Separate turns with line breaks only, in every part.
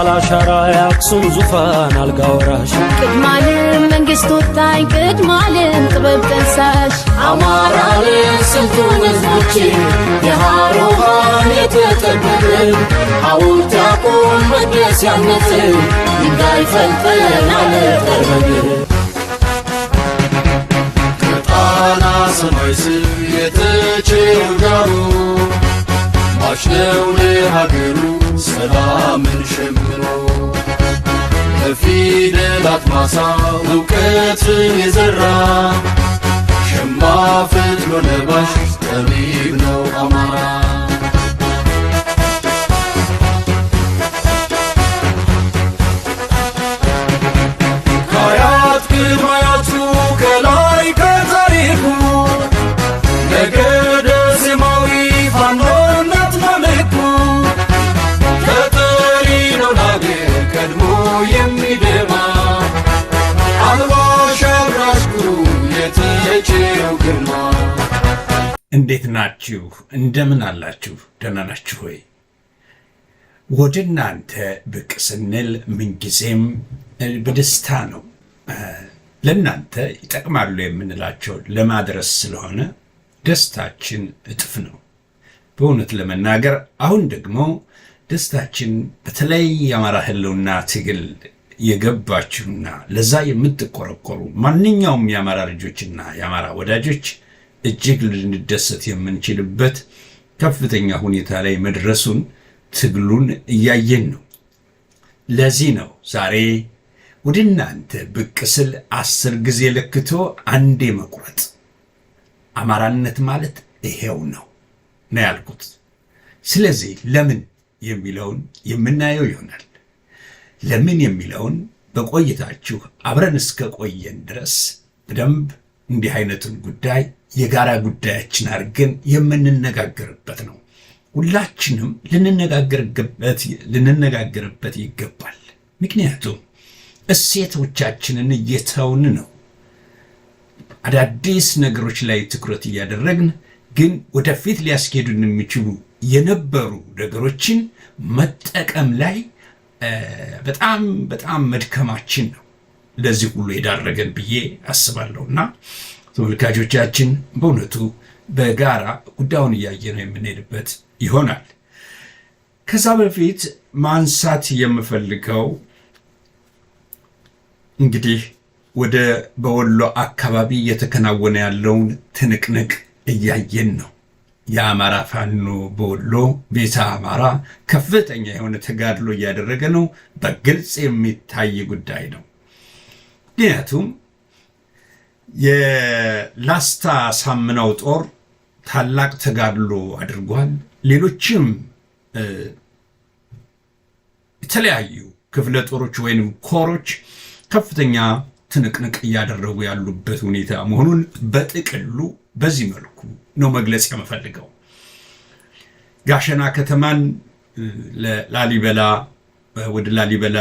ባላሻራ የአክሱም ዙፋን አልጋ ወራሽ
ቅድማለም መንግስት ወጣኝ ቅድማለም ጥበብ ጠንሳሽ
አማራልን ስልጡን ህዝቦቼ የሃሮሃን የተጠበቅን ሐውልት ያቁም መቅደስ ያነጽን ድንጋይ ፈልጠን አለጠርበን ከጣና ሰማይ ስር የተቼው ዳሩ ማሽነው ለሀገሩ ሰላምን ሸምሮ በፊደላት ማሳ እውቀትን የዘራ ሸማ ፈትሎ ለባሽ ጠቢብ ነው አማራ ከአያት ቅድመ አያቱ ከላይ ከታሪኩ ነገደ ዜማዊ ፋኖነት መልኩ ተጠሪ ነው ለአገር ቀድሞ የሚደማ አልባሽ አብራሽኩ የተቼው ግርማ።
እንዴት ናችሁ? እንደምን አላችሁ? ደህና ናችሁ ሆይ? ወደ እናንተ ብቅ ስንል ምንጊዜም በደስታ ነው። ለእናንተ ይጠቅማሉ የምንላቸው ለማድረስ ስለሆነ ደስታችን እጥፍ ነው። በእውነት ለመናገር አሁን ደግሞ ደስታችን በተለይ የአማራ ህልውና ትግል የገባችሁና ለዛ የምትቆረቆሩ ማንኛውም የአማራ ልጆችና የአማራ ወዳጆች እጅግ ልንደሰት የምንችልበት ከፍተኛ ሁኔታ ላይ መድረሱን ትግሉን እያየን ነው። ለዚህ ነው ዛሬ ወደ እናንተ ብቅ ስል 10 ጊዜ ለክቶ አንዴ መቁረጥ አማራነት ማለት ይሄው ነው ያልኩት። ስለዚህ ለምን የሚለውን የምናየው ይሆናል። ለምን የሚለውን በቆይታችሁ አብረን እስከ ቆየን ድረስ በደንብ እንዲህ አይነቱን ጉዳይ የጋራ ጉዳያችን አድርገን የምንነጋገርበት ነው። ሁላችንም ልንነጋገርበት ይገባል። ምክንያቱም እሴቶቻችንን እየተውን ነው። አዳዲስ ነገሮች ላይ ትኩረት እያደረግን ግን ወደፊት ሊያስኬዱን የሚችሉ የነበሩ ነገሮችን መጠቀም ላይ በጣም በጣም መድከማችን ነው ለዚህ ሁሉ የዳረገን ብዬ አስባለሁና ተመልካቾቻችን በእውነቱ በጋራ ጉዳዩን እያየነው የምንሄድበት ይሆናል። ከዛ በፊት ማንሳት የምፈልገው እንግዲህ ወደ በወሎ አካባቢ እየተከናወነ ያለውን ትንቅንቅ እያየን ነው። የአማራ ፋኖ በወሎ ቤተ አማራ ከፍተኛ የሆነ ተጋድሎ እያደረገ ነው። በግልጽ የሚታይ ጉዳይ ነው። ምክንያቱም የላስታ ሳምናው ጦር ታላቅ ተጋድሎ አድርጓል። ሌሎችም የተለያዩ ክፍለ ጦሮች ወይንም ኮሮች ከፍተኛ ትንቅንቅ እያደረጉ ያሉበት ሁኔታ መሆኑን በጥቅሉ በዚህ መልኩ ነው መግለጽ የምፈልገው። ጋሸና ከተማን ለላሊበላ ወደ ላሊበላ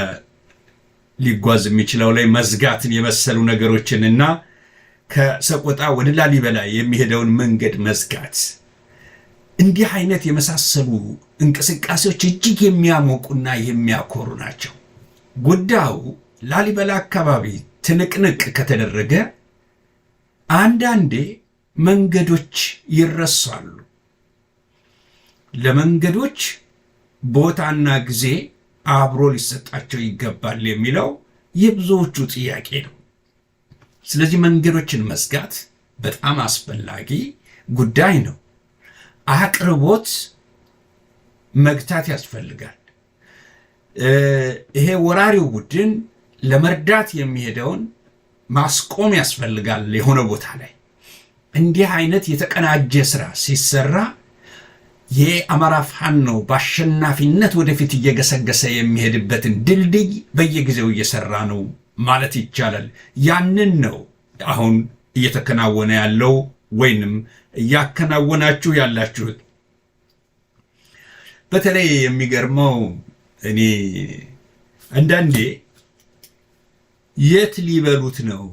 ሊጓዝ የሚችለው ላይ መዝጋትን የመሰሉ ነገሮችንና ከሰቆጣ ወደ ላሊበላ የሚሄደውን መንገድ መዝጋት፣ እንዲህ አይነት የመሳሰሉ እንቅስቃሴዎች እጅግ የሚያሞቁና የሚያኮሩ ናቸው። ጉዳዩ ላሊበላ አካባቢ ትንቅንቅ ከተደረገ አንዳንዴ መንገዶች ይረሳሉ። ለመንገዶች ቦታና ጊዜ አብሮ ሊሰጣቸው ይገባል የሚለው የብዙዎቹ ጥያቄ ነው። ስለዚህ መንገዶችን መዝጋት በጣም አስፈላጊ ጉዳይ ነው። አቅርቦት መግታት ያስፈልጋል። ይሄ ወራሪው ቡድን ለመርዳት የሚሄደውን ማስቆም ያስፈልጋል። የሆነ ቦታ ላይ እንዲህ አይነት የተቀናጀ ስራ ሲሰራ የአማራ ፋኖ በአሸናፊነት ወደፊት እየገሰገሰ የሚሄድበትን ድልድይ በየጊዜው እየሰራ ነው ማለት ይቻላል። ያንን ነው አሁን እየተከናወነ ያለው ወይንም እያከናወናችሁ ያላችሁት። በተለይ የሚገርመው እኔ አንዳንዴ የት ሊበሉት ነው?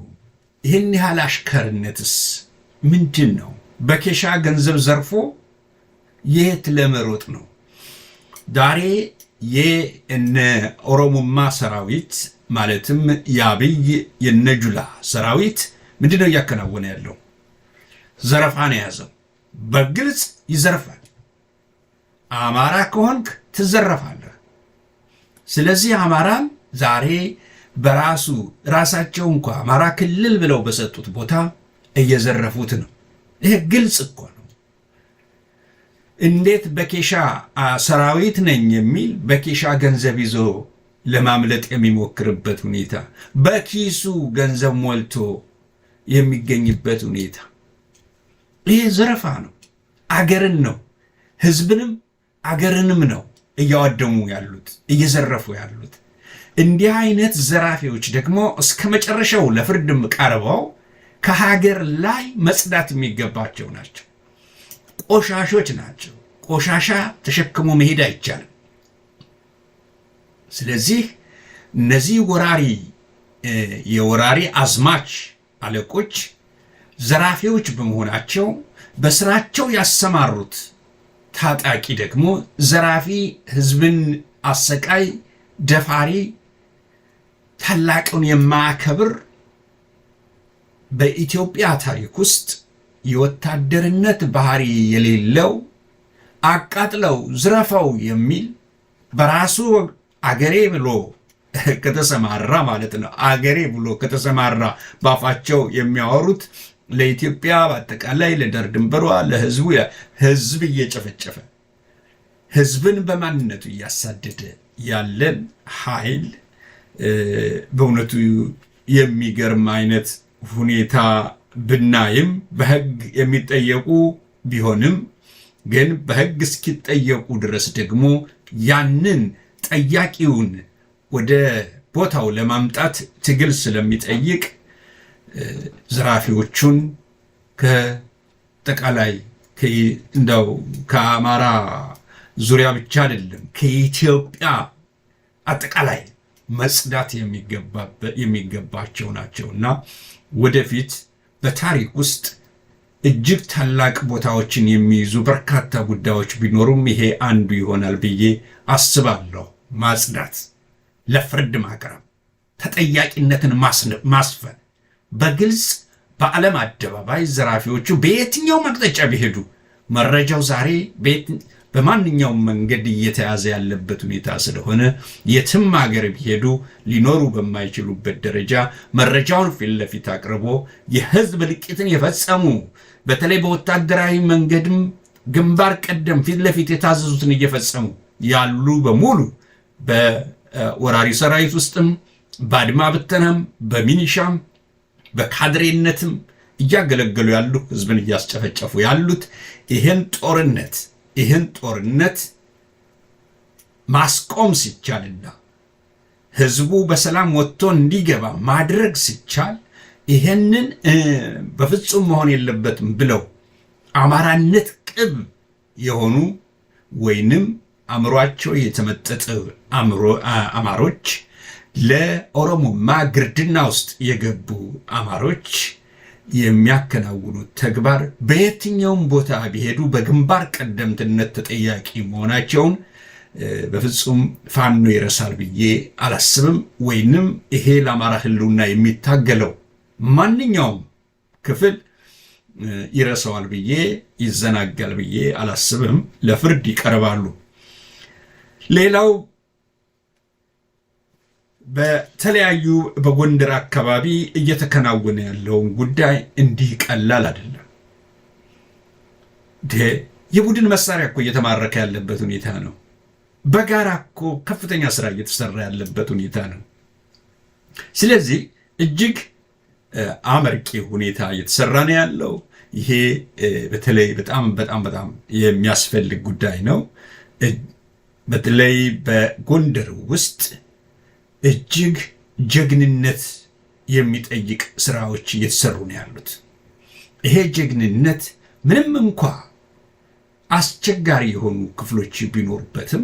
ይህን ያህል አሽከርነትስ ምንድን ነው? በኬሻ ገንዘብ ዘርፎ የት ለመሮጥ ነው? ዛሬ የእነ ኦሮሞማ ሰራዊት ማለትም የአብይ የነጁላ ሰራዊት ምንድነው እያከናወነ ያለው? ዘረፋ ነው የያዘው። በግልጽ ይዘርፋል። አማራ ከሆንክ ትዘረፋለህ። ስለዚህ አማራም ዛሬ በራሱ ራሳቸው እንኳ አማራ ክልል ብለው በሰጡት ቦታ እየዘረፉት ነው። ይሄ ግልጽ እኮ ነው። እንዴት በኬሻ ሰራዊት ነኝ የሚል በኬሻ ገንዘብ ይዞ ለማምለጥ የሚሞክርበት ሁኔታ፣ በኪሱ ገንዘብ ሞልቶ የሚገኝበት ሁኔታ፣ ይሄ ዘረፋ ነው። አገርን ነው፣ ህዝብንም አገርንም ነው እያወደሙ ያሉት፣ እየዘረፉ ያሉት። እንዲህ አይነት ዘራፊዎች ደግሞ እስከ መጨረሻው ለፍርድም ቀርበው ከሀገር ላይ መጽዳት የሚገባቸው ናቸው። ቆሻሾች ናቸው። ቆሻሻ ተሸክሞ መሄድ አይቻልም። ስለዚህ እነዚህ የወራሪ አዝማች አለቆች ዘራፊዎች በመሆናቸው በስራቸው ያሰማሩት ታጣቂ ደግሞ ዘራፊ፣ ህዝብን አሰቃይ፣ ደፋሪ፣ ታላቁን የማያከብር በኢትዮጵያ ታሪክ ውስጥ የወታደርነት ባህሪ የሌለው አቃጥለው ዝረፈው የሚል በራሱ አገሬ ብሎ ከተሰማራ ማለት ነው። አገሬ ብሎ ከተሰማራ ባፋቸው የሚያወሩት ለኢትዮጵያ በአጠቃላይ ለዳር ድንበሯ ለህዝቡ ህዝብ እየጨፈጨፈ ህዝብን በማንነቱ እያሳደደ ያለን ኃይል በእውነቱ የሚገርም አይነት ሁኔታ ብናይም በህግ የሚጠየቁ ቢሆንም ግን በህግ እስኪጠየቁ ድረስ ደግሞ ያንን ጠያቂውን ወደ ቦታው ለማምጣት ትግል ስለሚጠይቅ ዘራፊዎቹን ከጠቃላይ እንደው ከአማራ ዙሪያ ብቻ አይደለም ከኢትዮጵያ አጠቃላይ መጽዳት የሚገባቸው ናቸውና ወደፊት በታሪክ ውስጥ እጅግ ታላቅ ቦታዎችን የሚይዙ በርካታ ጉዳዮች ቢኖሩም ይሄ አንዱ ይሆናል ብዬ አስባለሁ። ማጽዳት፣ ለፍርድ ማቅረብ፣ ተጠያቂነትን ማስፈን፣ በግልጽ በዓለም አደባባይ ዘራፊዎቹ በየትኛው አቅጣጫ ቢሄዱ መረጃው ዛሬ በማንኛውም መንገድ እየተያዘ ያለበት ሁኔታ ስለሆነ የትም ሀገር ቢሄዱ ሊኖሩ በማይችሉበት ደረጃ መረጃውን ፊት ለፊት አቅርቦ የህዝብ እልቂትን የፈጸሙ በተለይ በወታደራዊ መንገድም ግንባር ቀደም ፊት ለፊት የታዘዙትን እየፈጸሙ ያሉ በሙሉ በወራሪ ሰራዊት ውስጥም በአድማ ብተናም በሚኒሻም በካድሬነትም እያገለገሉ ያሉ ህዝብን እያስጨፈጨፉ ያሉት ይህን ጦርነት ማስቆም ሲቻልና ህዝቡ በሰላም ወጥቶ እንዲገባ ማድረግ ሲቻል ይህንን በፍጹም መሆን የለበትም ብለው አማራነት ቅብ የሆኑ ወይንም አእምሯቸው የተመጠጠ አማሮች ለኦሮሞማ ግርድና ውስጥ የገቡ አማሮች የሚያከናውኑት ተግባር በየትኛውም ቦታ ቢሄዱ በግንባር ቀደምትነት ተጠያቂ መሆናቸውን በፍጹም ፋኖ ይረሳል ብዬ አላስብም። ወይንም ይሄ ለአማራ ህልውና የሚታገለው ማንኛውም ክፍል ይረሳዋል ብዬ ይዘናጋል ብዬ አላስብም። ለፍርድ ይቀርባሉ። ሌላው በተለያዩ በጎንደር አካባቢ እየተከናወነ ያለውን ጉዳይ እንዲህ ቀላል አይደለም። የቡድን መሳሪያ እኮ እየተማረከ ያለበት ሁኔታ ነው። በጋራ እኮ ከፍተኛ ስራ እየተሰራ ያለበት ሁኔታ ነው። ስለዚህ እጅግ አመርቂ ሁኔታ እየተሰራ ነው ያለው። ይሄ በተለይ በጣም የሚያስፈልግ ጉዳይ ነው። በተለይ በጎንደር ውስጥ እጅግ ጀግንነት የሚጠይቅ ስራዎች እየተሰሩ ነው ያሉት። ይሄ ጀግንነት ምንም እንኳ አስቸጋሪ የሆኑ ክፍሎች ቢኖሩበትም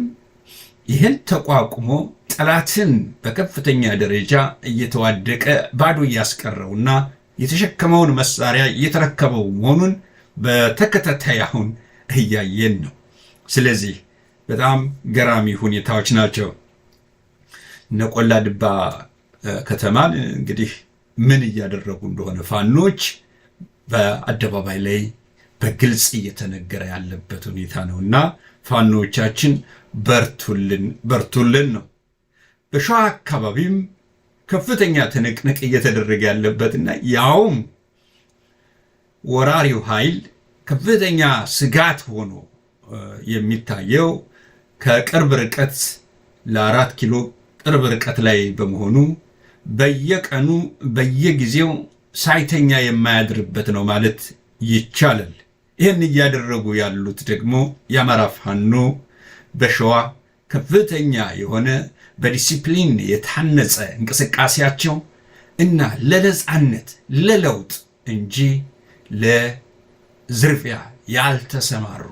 ይህን ተቋቁሞ ጠላትን በከፍተኛ ደረጃ እየተዋደቀ ባዶ እያስቀረውና የተሸከመውን መሳሪያ እየተረከበው መሆኑን በተከታታይ አሁን እያየን ነው። ስለዚህ በጣም ገራሚ ሁኔታዎች ናቸው። ነቆላ ድባ ከተማን እንግዲህ ምን እያደረጉ እንደሆነ ፋኖች በአደባባይ ላይ በግልጽ እየተነገረ ያለበት ሁኔታ ነውና ፋኖቻችን በርቱልን ነው። በሸዋ አካባቢም ከፍተኛ ትንቅንቅ እየተደረገ ያለበትና ያውም ወራሪው ኃይል ከፍተኛ ስጋት ሆኖ የሚታየው ከቅርብ ርቀት ለ4 ኪሎ ቅርብ ርቀት ላይ በመሆኑ በየቀኑ በየጊዜው ሳይተኛ የማያድርበት ነው ማለት ይቻላል። ይህን እያደረጉ ያሉት ደግሞ የአማራ ፋኖ በሸዋ ከፍተኛ የሆነ በዲሲፕሊን የታነጸ እንቅስቃሴያቸው እና ለነጻነት ለለውጥ እንጂ ለዝርፊያ ያልተሰማሩ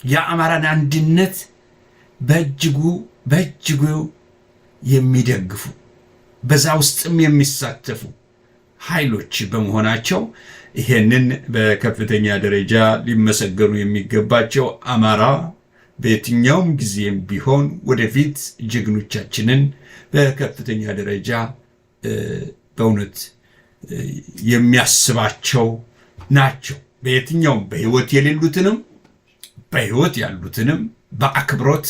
የአማራን አንድነት በእጅጉ የሚደግፉ በዛ ውስጥም የሚሳተፉ ኃይሎች በመሆናቸው ይሄንን በከፍተኛ ደረጃ ሊመሰገኑ የሚገባቸው አማራ በየትኛውም ጊዜም ቢሆን ወደፊት ጀግኖቻችንን በከፍተኛ ደረጃ በእውነት የሚያስባቸው ናቸው። በየትኛውም በህይወት የሌሉትንም በህይወት ያሉትንም በአክብሮት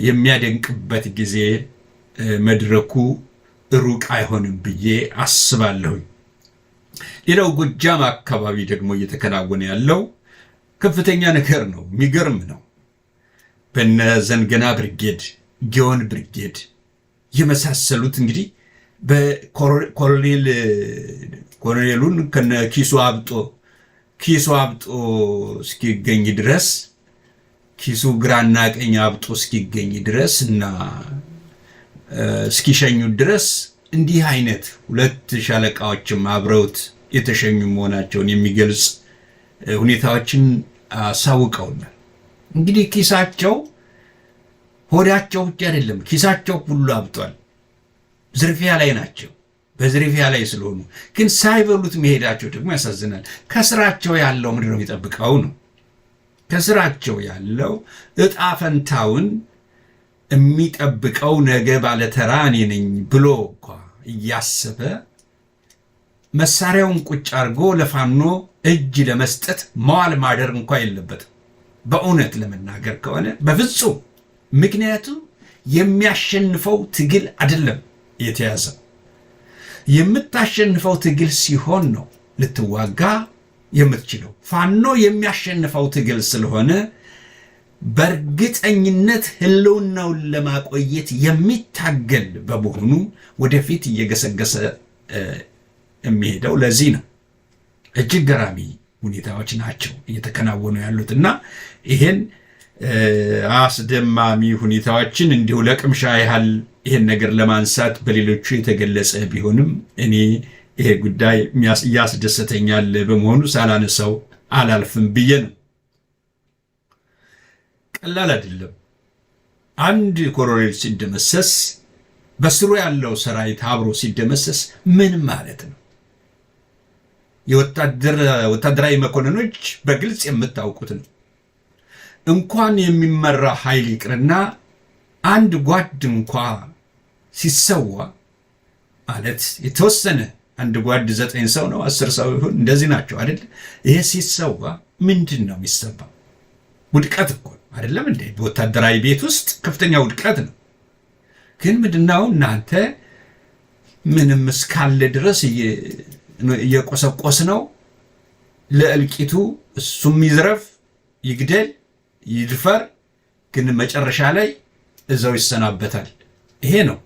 የሚያደንቅበት ጊዜ መድረኩ ሩቅ አይሆንም ብዬ አስባለሁኝ። ሌላው ጎጃም አካባቢ ደግሞ እየተከናወነ ያለው ከፍተኛ ነገር ነው። የሚገርም ነው። በነ ዘንገና ብርጌድ፣ ጊዮን ብርጌድ የመሳሰሉት እንግዲህ ኮሎኔሉን ከነ ኪሱ አብጦ እስኪገኝ ድረስ ኪሱ ግራና ቀኝ አብጦ እስኪገኝ ድረስ እና እስኪሸኙ ድረስ እንዲህ አይነት 2 ሻለቃዎችም አብረውት የተሸኙ መሆናቸውን የሚገልጽ ሁኔታዎችን አሳውቀውናል። እንግዲህ ኪሳቸው ሆዳቸው ብቻ አይደለም፣ ኪሳቸው ሁሉ አብጧል። ዝርፊያ ላይ ናቸው። በዝርፊያ ላይ ስለሆኑ ግን ሳይበሉት መሄዳቸው ደግሞ ያሳዝናል። ከስራቸው ያለው ምንድን ነው የሚጠብቀው ነው። ከስራቸው ያለው እጣ ፈንታውን የሚጠብቀው ነገ ባለተራ እኔ ነኝ ብሎ እንኳ እያሰበ መሳሪያውን ቁጭ አድርጎ ለፋኖ እጅ ለመስጠት መዋል ማደር እንኳ የለበትም። በእውነት ለመናገር ከሆነ በፍጹም። ምክንያቱም የሚያሸንፈው ትግል አይደለም የተያዘው። የምታሸንፈው ትግል ሲሆን ነው ልትዋጋ የምትችለው። ፋኖ የሚያሸንፈው ትግል ስለሆነ በእርግጠኝነት ህልውናውን ለማቆየት የሚታገል በመሆኑ ወደፊት እየገሰገሰ የሚሄደው ለዚህ ነው። እጅግ ገራሚ ሁኔታዎች ናቸው እየተከናወኑ ያሉትና ይሄን አስደማሚ ሁኔታዎችን እንዲሁ ለቅምሻ ያህል ይሄን ነገር ለማንሳት በሌሎቹ የተገለጸ ቢሆንም እኔ ይሄ ጉዳይ ያስደሰተኛል በመሆኑ ሳላነሳው አላልፍም ብዬ ነው። ቀላል አይደለም። አንድ ኮሎኔል ሲደመሰስ በስሩ ያለው ሰራዊት አብሮ ሲደመሰስ ምን ማለት ነው? የወታደራዊ መኮንኖች በግልጽ የምታውቁት ነው። እንኳን የሚመራ ኃይል ይቅርና አንድ ጓድ እንኳ ሲሰዋ ማለት የተወሰነ አንድ ጓድ 9 ሰው ነው 10 ሰው ይሁን እንደዚህ ናቸው አይደል? ይሄ ሲሰዋ ምንድን ነው የሚሰማው? ውድቀት እኮ አይደለም እንዴ? በወታደራዊ ቤት ውስጥ ከፍተኛ ውድቀት ነው። ግን ምንድነው እናንተ ምንም እስካለ ድረስ እየቆሰቆስ ነው ለእልቂቱ እሱም ይዝረፍ ይግደል ይድፈር፣ ግን መጨረሻ ላይ እዛው ይሰናበታል። ይሄ ነው።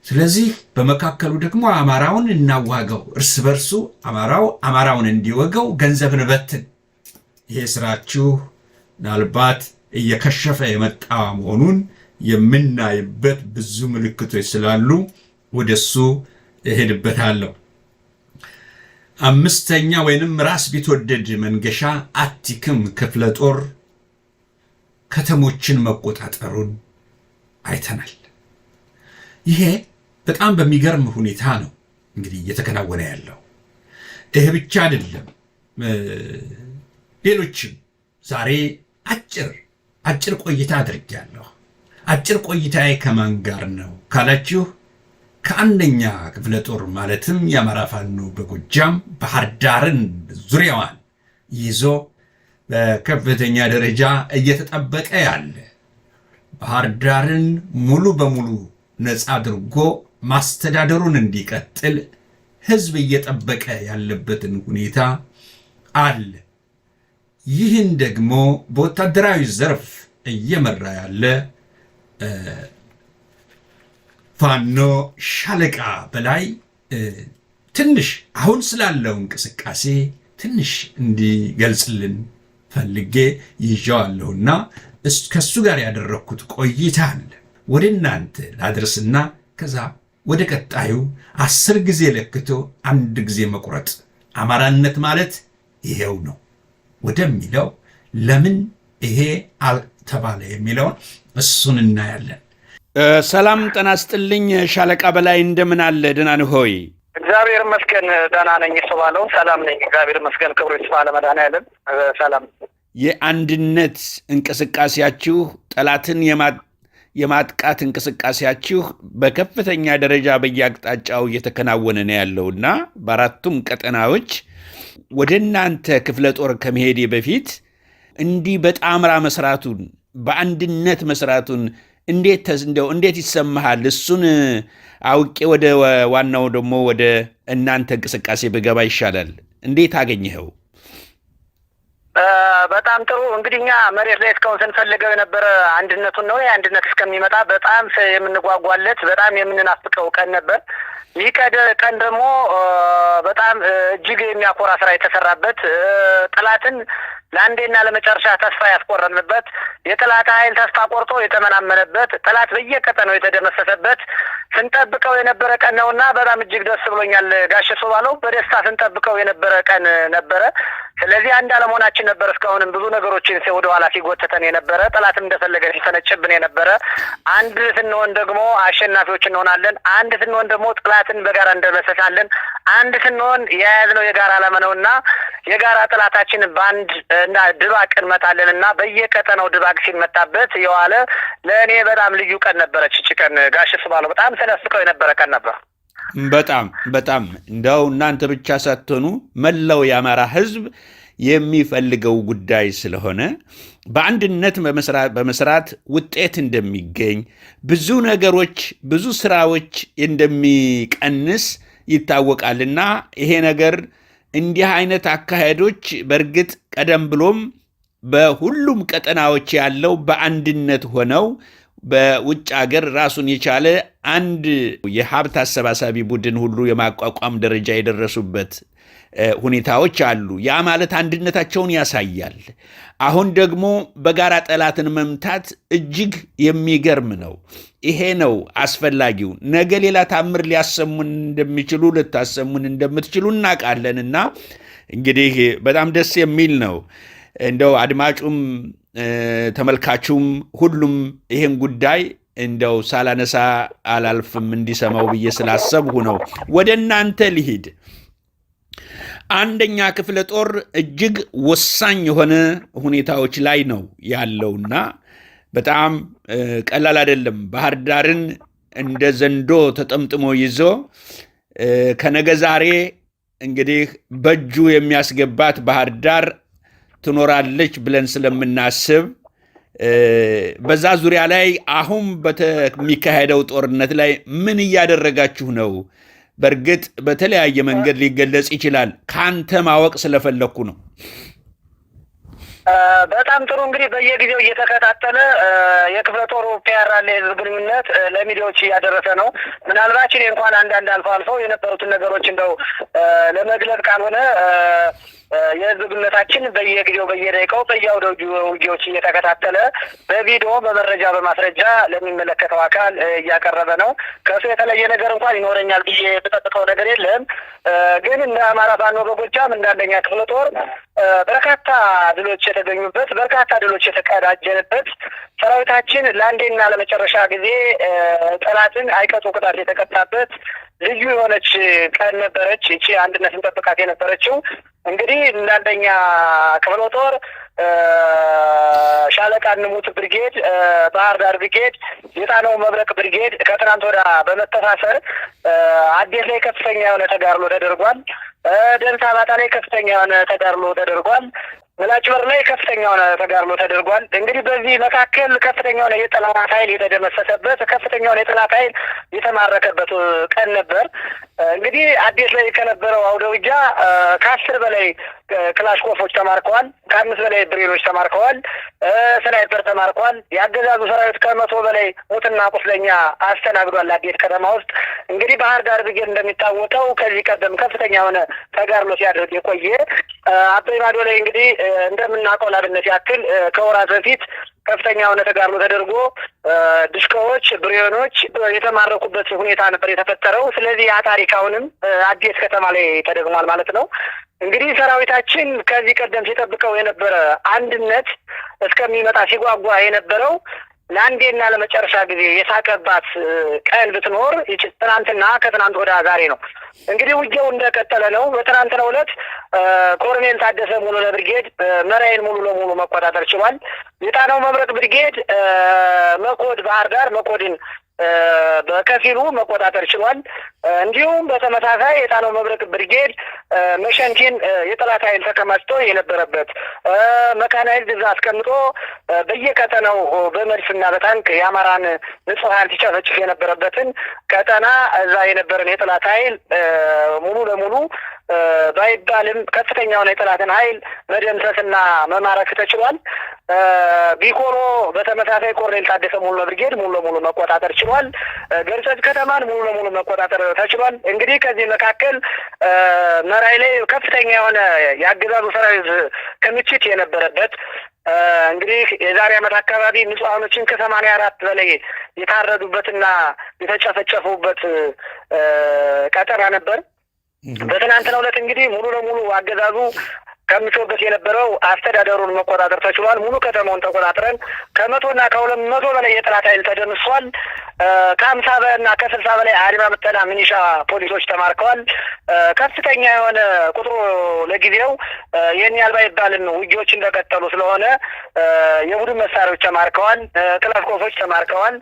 ስለዚህ በመካከሉ ደግሞ አማራውን እናዋጋው፣ እርስ በርሱ አማራውን እንዲወጋው ገንዘብ እንበትን። ይሄ ስራችሁ ምናልባት እየከሸፈ የመጣ መሆኑን የምናይበት ብዙ ምልክቶች ስላሉ ወደሱ እሄድበታለሁ። 5ኛ ወይንም ራስ ቢትወደድ መንገሻ አቲክም ክፍለ ጦር ከተሞችን መቆጣጠሩን አይተናል። ይሄ በጣም በሚገርም ሁኔታ ነው እንግዲህ እየተከናወነ ያለው። ይሄ ብቻ አይደለም፣ ሌሎችም ዛሬ አጭር አጭር ቆይታ አድርጌያለሁ። አጭር ቆይታዬ ከማን ጋር ነው ካላችሁ ከአንደኛ ክፍለ ጦር ማለትም የአማራ ፋኖ በጎጃም ባህር ዳርን ዙሪያዋን ይዞ በከፍተኛ ደረጃ እየተጠበቀ ያለ ባህር ዳርን ሙሉ በሙሉ ነፃ አድርጎ ማስተዳደሩን እንዲቀጥል ህዝብ እየጠበቀ ያለበትን ሁኔታ አለ። ይህን ደግሞ በወታደራዊ ዘርፍ እየመራ ያለ ፋኖ ሻለቃ በላይ ትንሽ አሁን ስላለው እንቅስቃሴ ትንሽ እንዲገልጽልን ፈልጌ ይዣዋለሁና ከሱ ጋር ያደረኩት ቆይታ አለ ወደ እናንተ ላድርስና ከዛ ወደ ቀጣዩ 10 ጊዜ ለክቶ አንድ ጊዜ መቁረጥ አማራነት ማለት ይሄው ነው ወደሚለው ለምን ይሄ አልተባለ የሚለውን እሱን እናያለን።
ሰላም ጤና ይስጥልኝ ሻለቃ በላይ እንደምን አለ? ደህና ነህ ሆይ?
እግዚአብሔር ይመስገን ደህና ነኝ። ሰባለው ሰላም ነኝ። እግዚአብሔር ይመስገን ክብሩ ይስፋ ለመድኃኔዓለም ሰላም።
የአንድነት እንቅስቃሴያችሁ ጠላትን የማጥቃት እንቅስቃሴያችሁ በከፍተኛ ደረጃ በየአቅጣጫው እየተከናወነ ነው ያለውና በአራቱም ቀጠናዎች ወደ እናንተ ክፍለ ጦር ከመሄዴ በፊት እንዲህ በጣምራ መስራቱን በአንድነት መስራቱን እንዴት ይሰማሃል? እሱን አውቄ ወደ ዋናው ደግሞ ወደ እናንተ እንቅስቃሴ በገባ ይሻላል። እንዴት አገኘኸው?
በጣም ጥሩ። እንግዲህ እኛ መሬት ላይ እስካሁን ስንፈልገው የነበረ አንድነቱን ነው። የአንድነት እስከሚመጣ በጣም የምንጓጓለት በጣም የምንናፍቀው ቀን ነበር። ይህ ቀን ደግሞ በጣም እጅግ የሚያኮራ ስራ የተሰራበት ጠላትን ለአንዴና ለመጨረሻ ተስፋ ያስቆረጥንበት የጠላት ኃይል ተስፋ ቆርጦ የተመናመነበት ጠላት በየቀጠናው የተደመሰሰበት ስንጠብቀው የነበረ ቀን ነውና በጣም እጅግ ደስ ብሎኛል። ጋሽ ሶባለው በደስታ ስንጠብቀው የነበረ ቀን ነበረ። ስለዚህ አንድ አለመሆናችን ነበር እስካሁንም ብዙ ነገሮችን ወደ ኋላ ሲጎተተን የነበረ ጠላትም እንደፈለገ ሲፈነጭብን የነበረ። አንድ ስንሆን ደግሞ አሸናፊዎች እንሆናለን። አንድ ስንሆን ደግሞ ጠላትን በጋራ እንደመሰሳለን። አንድ ስንሆን የያዝነው የጋራ ዓላማ ነውና የጋራ ጠላታችን ባንድ እና ድባቅ እንመታለንና በየቀጠናው ድባቅ ሲመታበት የዋለ ለእኔ በጣም ልዩ ቀን ነበረች። እቺ ቀን ጋሽ ሶባለው በጣም ተነስቀው የነበረ ቀን ነበር።
በጣም እንደው እናንተ ብቻ ሳትሆኑ መላው የአማራ ሕዝብ የሚፈልገው ጉዳይ ስለሆነ በአንድነት በመስራት ውጤት እንደሚገኝ ብዙ ነገሮች ብዙ ስራዎች እንደሚቀንስ ይታወቃልና ይሄ ነገር እንዲህ አይነት አካሄዶች በእርግጥ ቀደም ብሎም በሁሉም ቀጠናዎች ያለው በአንድነት ሆነው በውጭ ሀገር ራሱን የቻለ አንድ የሀብት አሰባሳቢ ቡድን ሁሉ የማቋቋም ደረጃ የደረሱበት ሁኔታዎች አሉ። ያ ማለት አንድነታቸውን ያሳያል። አሁን ደግሞ በጋራ ጠላትን መምታት እጅግ የሚገርም ነው። ይሄ ነው አስፈላጊው። ነገ ሌላ ታምር ሊያሰሙን እንደሚችሉ ልታሰሙን እንደምትችሉ እናውቃለንና እንግዲህ በጣም ደስ የሚል ነው። እንደው አድማጩም ተመልካቹም ሁሉም ይሄን ጉዳይ እንደው ሳላነሳ አላልፍም እንዲሰማው ብዬ ስላሰብሁ ነው። ወደ እናንተ ልሂድ። አንደኛ ክፍለ ጦር እጅግ ወሳኝ የሆነ ሁኔታዎች ላይ ነው ያለውና በጣም ቀላል አይደለም። ባህር ዳርን እንደ ዘንዶ ተጠምጥሞ ይዞ ከነገ ዛሬ እንግዲህ በእጁ የሚያስገባት ባህር ዳር ትኖራለች ብለን ስለምናስብ በዛ ዙሪያ ላይ አሁን በሚካሄደው ጦርነት ላይ ምን እያደረጋችሁ ነው? በእርግጥ በተለያየ መንገድ ሊገለጽ ይችላል። ካንተ ማወቅ ስለፈለኩ ነው።
በጣም ጥሩ። እንግዲህ በየጊዜው እየተከታተለ የክፍለ ጦሩ ፒአር አለ የህዝብ ግንኙነት ለሚዲያዎች እያደረሰ ነው። ምናልባት እኔ እንኳን አንዳንድ አልፎ የነበሩትን ነገሮች እንደው ለመግለጽ ካልሆነ የህዝብ ግንኙነታችን በየጊዜው በየደቂቃው በየአውደ ውጊያዎች እየተከታተለ በቪዲዮ በመረጃ በማስረጃ ለሚመለከተው አካል እያቀረበ ነው። ከሱ የተለየ ነገር እንኳን ይኖረኛል ብዬ የምጠብቀው ነገር የለም። ግን እንደ አማራ ፋኖ በጎጃም እንደ አንደኛ ክፍለ ጦር በርካታ ድሎች የተገኙበት በርካታ ድሎች የተቀዳጀንበት ሰራዊታችን ለአንዴና ለመጨረሻ ጊዜ ጠላትን አይቀጡ ቅጣት የተቀጣበት ልዩ የሆነች ቀን ነበረች። እቺ አንድነትን ጠብቃት የነበረችው እንግዲህ እንደ አንደኛ ክፍለ ጦር ሻለቃ ንሙት ብርጌድ፣ ባህር ዳር ብርጌድ፣ የጣናው መብረቅ ብርጌድ ከትናንት ወዲያ በመተሳሰር አዴት ላይ ከፍተኛ የሆነ ተጋድሎ ተደርጓል። ደንሳ ባታ ላይ ከፍተኛ የሆነ ተጋድሎ ተደርጓል። ምላጭ በር ላይ ከፍተኛ የሆነ ተጋድሎ ተደርጓል። እንግዲህ በዚህ መካከል ከፍተኛ የሆነ የጠላት ኃይል የተደመሰሰበት፣ ከፍተኛ የሆነ የጠላት ኃይል የተማረከበት ቀን ነበር። እንግዲህ አዴት ላይ ከነበረው አውደ ውጊያ ከ10 በላይ ክላሽኮፎች ተማርከዋል። ከ5 በላይ ብሬኖች ተማርከዋል። ስናይፐር ተማርከዋል። የአገዛዙ ሰራዊት ከ100 በላይ ሙትና ቁስለኛ አስተናግዷል። አዴት ከተማ ውስጥ እንግዲህ ባህር ዳር ብርጌድ እንደሚታወቀው ከዚህ ቀደም ከፍተኛ የሆነ ተጋድሎ ሲያደርግ የቆየ አባይ ማዶ ላይ እንግዲህ እንደምናውቀው ላብነት ያክል ከወራት በፊት ከፍተኛ የሆነ ተጋድሎ ተደርጎ ድሽቃዎች፣ ብሬኖች የተማረኩበት ሁኔታ ነበር የተፈጠረው። ስለዚህ ያ ታሪክ አሁንም አዴት ከተማ ላይ ተደግሟል ማለት ነው። እንግዲህ ሰራዊታችን ከዚህ ቀደም ሲጠብቀው የነበረ አንድነት እስከሚመጣ ሲጓጓ የነበረው ለአንዴና ለመጨረሻ ጊዜ የሳቀባት ቀን ብትኖር ትናንትና ከትናንት ወደ ዛሬ ነው። እንግዲህ ውጊያው እንደቀጠለ ነው። በትናንትናው ዕለት ኮሎኔል ታደሰ ሙሉ ለብርጌድ መራይን ሙሉ ለሙሉ መቆጣጠር ችሏል። የጣናው መብረቅ ብርጌድ መኮድ ባህር ዳር መኮድን በከፊሉ መቆጣጠር ችሏል። እንዲሁም በተመሳሳይ የጣናው መብረቅ ብርጌድ መሸንቲን የጠላት ኃይል ተከማችቶ የነበረበት መካናይዝድ እዛ አስቀምጦ በየቀጠናው በመድፍና በታንክ የአማራን ንጹሐን ሲጨፈጭፍ የነበረበትን ቀጠና እዛ የነበረን የጠላት ኃይል ሙሉ ለሙሉ ባይባልም ከፍተኛ የሆነ የጠላትን ኃይል መደምሰስና መማረክ ተችሏል። ቢኮሎ በተመሳሳይ ኮሎኔል ታደሰ ሙሉ ለብርጌድ ሙሉ ለሙሉ መቆጣጠር ችሏል። ገርጨጭ ከተማን ሙሉ ለሙሉ መቆጣጠር ተችሏል። እንግዲህ ከዚህ መካከል መራይ ላይ ከፍተኛ የሆነ የአገዛዙ ሰራዊት ክምችት የነበረበት እንግዲህ የዛሬ ዓመት አካባቢ ንጹሐኖችን ከ84 በላይ የታረዱበትና የተጨፈጨፉበት ቀጠና ነበር። በትናንትናው ዕለት እንግዲህ ሙሉ ለሙሉ አገዛዙ ከምቾበት የነበረው አስተዳደሩን መቆጣጠር ተችሏል። ሙሉ ከተማውን ተቆጣጥረን ከ100 እና ከ200 በላይ የጠላት ኃይል ተደምስሷል። ከ50 እና ከ60 በላይ አድማ ብተና ሚኒሻ ፖሊሶች ተማርከዋል። ከፍተኛ የሆነ ቁጥሩ ለጊዜው ይህን ያህል ባይባልም ውጊያዎች እንደቀጠሉ ስለሆነ የቡድን መሳሪያዎች ተማርከዋል። ክላሽንኮቮች ተማርከዋል።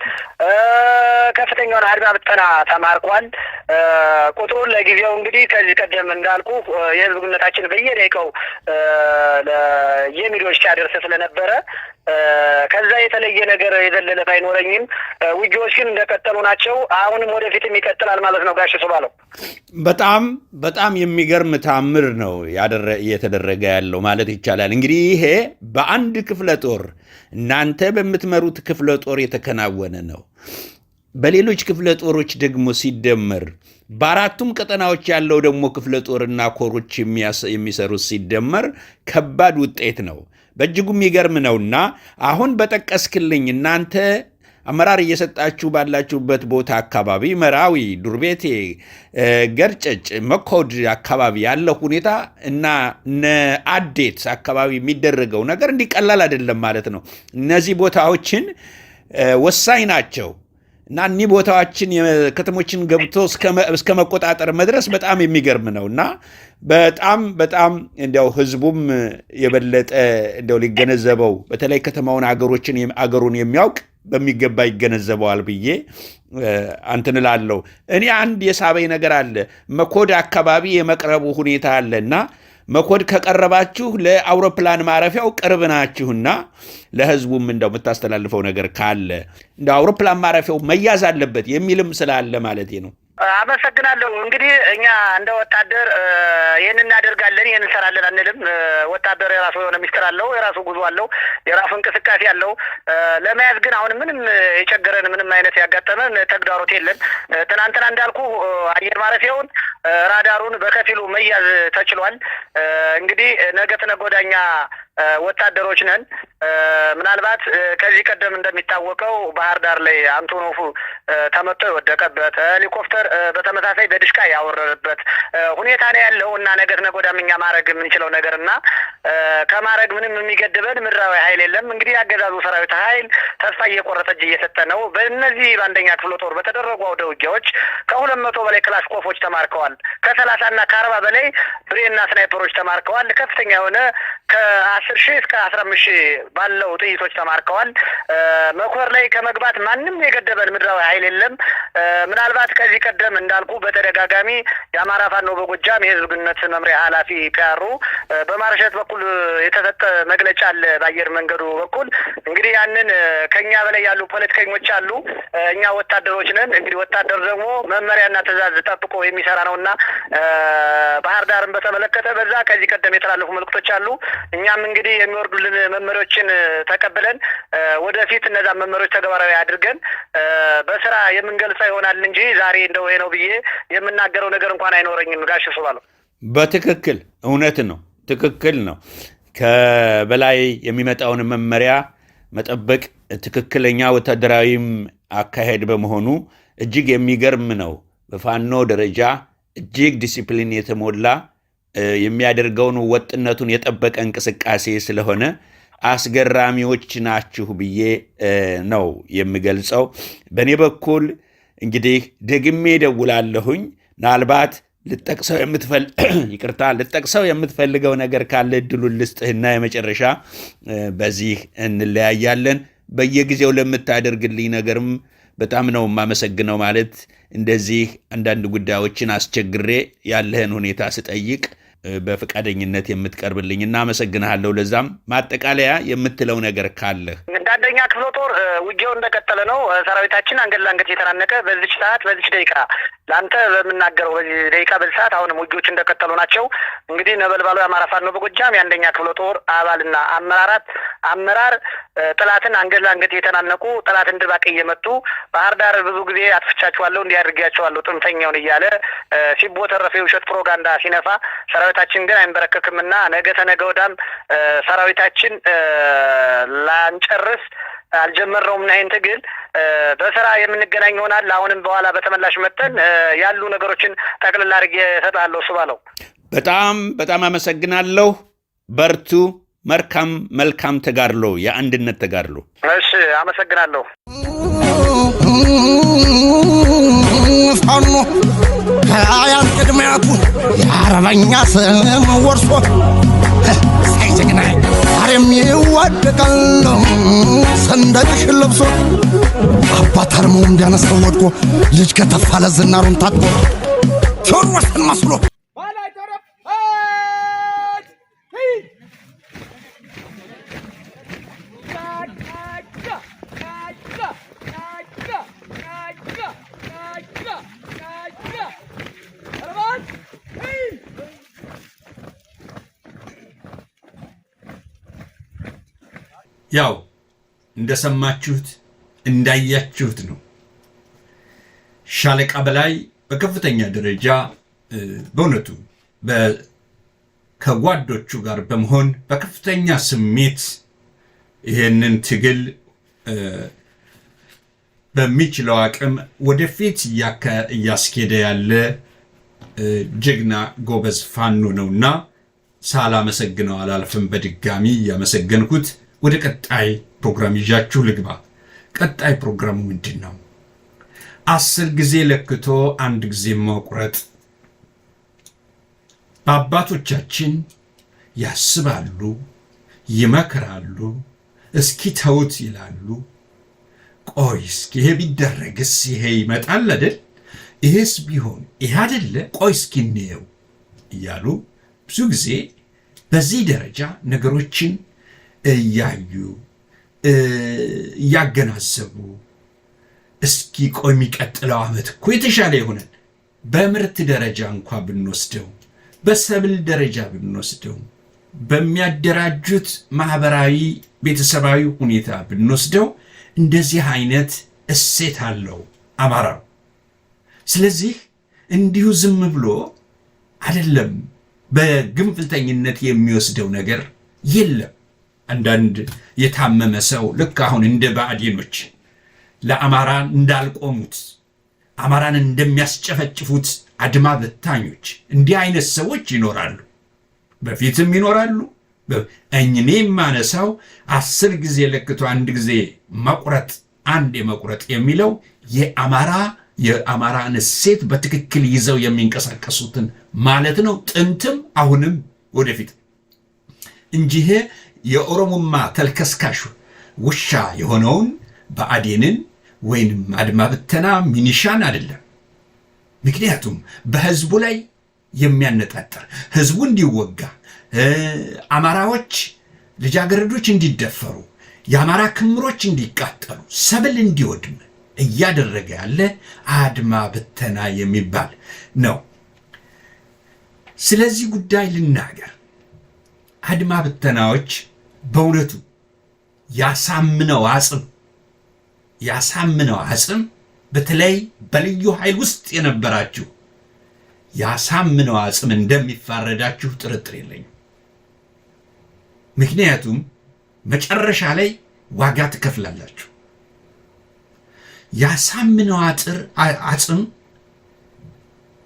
ከፍተኛ የሆነ አድማ ብተና ተማርኳል። ቁጥሩን ለጊዜው እንግዲህ ከዚህ ቀደም እንዳልኩ የህዝብ ግንኙነታችን በየደቂቃው የሚዲያዎች ሲያደርስ ስለነበረ ከዛ የተለየ ነገር የዘለለ ባይኖረኝም ውጊያዎች ግን እንደቀጠሉ ናቸው። አሁንም ወደፊትም ይቀጥላል ማለት ነው። ጋሽ ሱባለው
በጣም በጣም የሚገርም ታምር ነው እየተደረገ ያለው ማለት ይቻላል። እንግዲህ ይሄ በአንድ ክፍለ ጦር እናንተ በምትመሩት ክፍለ ጦር የተከናወነ ነው። በሌሎች ክፍለ ጦሮች ደግሞ ሲደመር በአራቱም ቀጠናዎች ያለው ደግሞ ክፍለ ጦርና ኮሮች የሚሰሩት ሲደመር ከባድ ውጤት ነው። በእጅጉ የሚገርም ነውና አሁን በጠቀስክልኝ እናንተ አመራር እየሰጣችሁ ባላችሁበት ቦታ አካባቢ መራዊ፣ ዱርቤቴ፣ ገርጨጭ፣ መኮድ አካባቢ ያለው ሁኔታ እና አዴት አካባቢ የሚደረገው ነገር እንዲቀላል አይደለም ማለት ነው። እነዚህ ቦታዎችን ወሳኝ ናቸው እና እኒህ ቦታዎችን ከተሞችን ገብቶ እስከ መቆጣጠር መድረስ በጣም የሚገርም ነው እና በጣም በጣም እንዲያው ህዝቡም የበለጠ እንዲያው ሊገነዘበው በተለይ ከተማውን አገሩን የሚያውቅ በሚገባ ይገነዘበዋል ብዬ አንተን እላለሁ። እኔ አንድ የሳበኝ ነገር አለ። መኮድ አካባቢ የመቅረቡ ሁኔታ አለና መኮድ ከቀረባችሁ ለአውሮፕላን ማረፊያው ቅርብ ናችሁና ለህዝቡም እንደው የምታስተላልፈው ነገር ካለ እንደው አውሮፕላን ማረፊያው መያዝ አለበት የሚልም ስላለ ማለት ነው።
አመሰግናለሁ። እንግዲህ እኛ እንደ ወታደር ይህን እናደርጋለን ይህን እንሰራለን አንልም። ወታደር የራሱ የሆነ ሚስጥር አለው፣ የራሱ ጉዞ አለው፣ የራሱ እንቅስቃሴ አለው። ለመያዝ ግን አሁን ምንም የቸገረን ምንም አይነት ያጋጠመን ተግዳሮት የለም። ትናንትና እንዳልኩ አየር ማረፊያውን ራዳሩን በከፊሉ መያዝ ተችሏል። እንግዲህ ነገ ተነገ ወዲያ እኛ ወታደሮች ነን። ምናልባት ከዚህ ቀደም እንደሚታወቀው ባህር ዳር ላይ አንቶኖቭ ተመቶ የወደቀበት ሄሊኮፕተር በተመሳሳይ በድሽቃ ያወረደበት ሁኔታ ነው ያለው እና ነገ ተነገ ወዲያም እኛ ማድረግ የምንችለው ነገር እና ከማድረግ ምንም የሚገድበን ምድራዊ ኃይል የለም። እንግዲህ ያገዛዙ ሰራዊት ኃይል ተስፋ እየቆረጠ እጅ እየሰጠ ነው። በእነዚህ በአንደኛ ክፍለ ጦር በተደረጉ አውደ ውጊያዎች ከ200 በላይ ክላሽንኮቮች ተማርከዋል። ከ30 እና ከ40 በላይ ብሬንና ስናይፐሮች ተማርከዋል። ከፍተኛ የሆነ ከ10 ከ10,000 እስከ 15,000 ባለው ጥይቶች ተማርከዋል። መኮር ላይ ከመግባት ማንም የገደበን ምድራዊ ኃይል የለም። ምናልባት ከዚህ ቀደም እንዳልኩ በተደጋጋሚ የአማራ ፋኖ በጎጃም የህዝብ ግንኙነት መምሪያ ኃላፊ ፒያሩ በማርሸት በኩል የተሰጠ መግለጫ አለ። በአየር መንገዱ በኩል እንግዲህ ያንን ከኛ በላይ ያሉ ፖለቲከኞች አሉ፣ እኛ ወታደሮች ነን። እንግዲህ ወታደር ደግሞ መመሪያና ትዕዛዝ ጠብቆ የሚሰራ ነውና ባህር ዳርን በተመለከተ በዛ ከዚህ ቀደም የተላለፉ መልእክቶች አሉ። እኛም እንግዲህ የሚወርዱልን መመሪያዎችን ተቀብለን ወደፊት እነዛ መመሪያዎች ተግባራዊ አድርገን በስራ የምንገልጸው ይሆናል እንጂ ዛሬ እንደው ይሄ ነው ብዬ የምናገረው ነገር እንኳን አይኖረኝም። ጋሽ ሱባለው
በትክክል እውነት ነው፣ ትክክል ነው። ከበላይ የሚመጣውን መመሪያ መጠበቅ ትክክለኛ ወታደራዊም አካሄድ በመሆኑ እጅግ የሚገርም ነው። በፋኖ ደረጃ እጅግ ዲሲፕሊን የተሞላ የሚያደርገውን ወጥነቱን የጠበቀ እንቅስቃሴ ስለሆነ አስገራሚዎች ናችሁ ብዬ ነው የምገልጸው። በእኔ በኩል እንግዲህ ደግሜ ደውላለሁኝ። ምናልባት ልጠቅሰው የምትፈልገው ነገር ካለ እድሉን ልስጥህና የመጨረሻ በዚህ እንለያያለን። በየጊዜው ለምታደርግልኝ ነገርም በጣም ነው የማመሰግነው። ማለት እንደዚህ አንዳንድ ጉዳዮችን አስቸግሬ ያለህን ሁኔታ ስጠይቅ በፈቃደኝነት የምትቀርብልኝ እና አመሰግናለሁ። ለዛም ማጠቃለያ የምትለው ነገር ካለህ።
አንደኛ ክፍለ ጦር ውጊያው እንደቀጠለ ነው። ሰራዊታችን አንገት ለአንገት የተናነቀ በዚች ሰዓት በዚች ደቂቃ ለአንተ በምናገረው በዚህ ደቂቃ በዚህ ሰዓት አሁንም ውጊያዎች እንደቀጠሉ ናቸው። እንግዲህ ነበልባሉ የአማራ ፋኖ በጎጃም የአንደኛ ክፍለ ጦር አባልና አመራር ጥላትን አንገት ለአንገት የተናነቁ ጥላትን ድባቅ እየመቱ ባህር ዳር ብዙ ጊዜ አጥፍቻችኋለሁ እንዲያደርጋቸዋለሁ ጥንፈኛውን እያለ ሲቦተረፈ የውሸት ፕሮፓጋንዳ ሲነፋ ሰራዊታችን ግን አይንበረከክምና ነገ ተነገ ወዲያም ሰራዊታችን ላንጨርስ አልጀመረውም። ናይን ትግል በስራ የምንገናኝ ይሆናል። አሁንም በኋላ በተመላሽ መተን ያሉ ነገሮችን ጠቅልላ አድርጌ እሰጥሃለሁ። ሱባለው
በጣም አመሰግናለሁ። በርቱ። መልካም ተጋድሎ፣ የአንድነት ተጋድሎ።
እሺ፣ አመሰግናለሁ።
ፋኖ ከአያት ቅድሚያቱ የአርበኛ ስም ወርሶ ሳይጀግና ዛሬም ይዋደቃል ሰንደቅሽን ለብሶ አባት አርማው እንዲያነሳው ወድቆ ልጅ ከተፋለ ዝናሩን ታጥቆ ቴዎድሮስን መስሎ
ያው እንደሰማችሁት እንዳያችሁት ነው። ሻለቃ በላይ በከፍተኛ ደረጃ በእውነቱ ከጓዶቹ ጋር በመሆን በከፍተኛ ስሜት ይህንን ትግል በሚችለው አቅም ወደፊት እያስኬደ ያለ ጀግና ጎበዝ ፋኖ ነውና ሳላመሰግነው አላልፍም። በድጋሚ ያመሰገንኩት ወደ ቀጣይ ፕሮግራም ይዣችሁ ልግባ። ቀጣይ ፕሮግራሙ ምንድን ነው? 10 ጊዜ ለክቶ አንድ ጊዜ መቁረጥ። በአባቶቻችን ያስባሉ፣ ይመክራሉ፣ እስኪ ተውት ይላሉ። ቆይ እስኪ ይሄ ቢደረግስ ይሄ ይመጣል አይደል? ይሄስ ቢሆን ይሄ አይደለ? ቆይ እስኪ እንየው እያሉ ብዙ ጊዜ በዚህ ደረጃ ነገሮችን እያዩ እያገናዘቡ እስኪ ቆይ የሚቀጥለው ዓመት እኮ የተሻለ ይሆናል። በምርት ደረጃ እንኳ ብንወስደው፣ በሰብል ደረጃ ብንወስደው፣ በሚያደራጁት ማህበራዊ ቤተሰባዊ ሁኔታ ብንወስደው እንደዚህ አይነት እሴት አለው አማራው። ስለዚህ እንዲሁ ዝም ብሎ አይደለም በግንፍልተኝነት የሚወስደው ነገር የለም። አንዳንድ የታመመ ሰው ልክ አሁን እንደ ባዕዴኖች ለአማራ እንዳልቆሙት አማራን እንደሚያስጨፈጭፉት አድማ በታኞች እንዲህ አይነት ሰዎች ይኖራሉ፣ በፊትም ይኖራሉ። እኔ የማነሳው 10 ጊዜ ለክቶ አንድ ጊዜ መቁረጥ፣ አንድ የመቁረጥ የሚለው የአማራን እሴት በትክክል ይዘው የሚንቀሳቀሱትን ማለት ነው። ጥንትም አሁንም ወደፊት እንጂ የኦሮሞማ ተልከስካሽ ውሻ የሆነውን ብአዴንን ወይንም አድማ ብተና ሚኒሻን አይደለም። ምክንያቱም በህዝቡ ላይ የሚያነጣጥር ህዝቡ እንዲወጋ፣ አማራዎች ልጃገረዶች እንዲደፈሩ፣ የአማራ ክምሮች እንዲቃጠሉ፣ ሰብል እንዲወድም እያደረገ ያለ አድማ ብተና የሚባል ነው። ስለዚህ ጉዳይ ልናገር። አድማ ብተናዎች በእውነቱ ያሳምነው አጽም በተለይ በልዩ ኃይል ውስጥ የነበራችሁ ያሳምነው አጽም እንደሚፋረዳችሁ ጥርጥር የለኝም። ምክንያቱም መጨረሻ ላይ ዋጋ ትከፍላላችሁ። ያሳምነው አጽም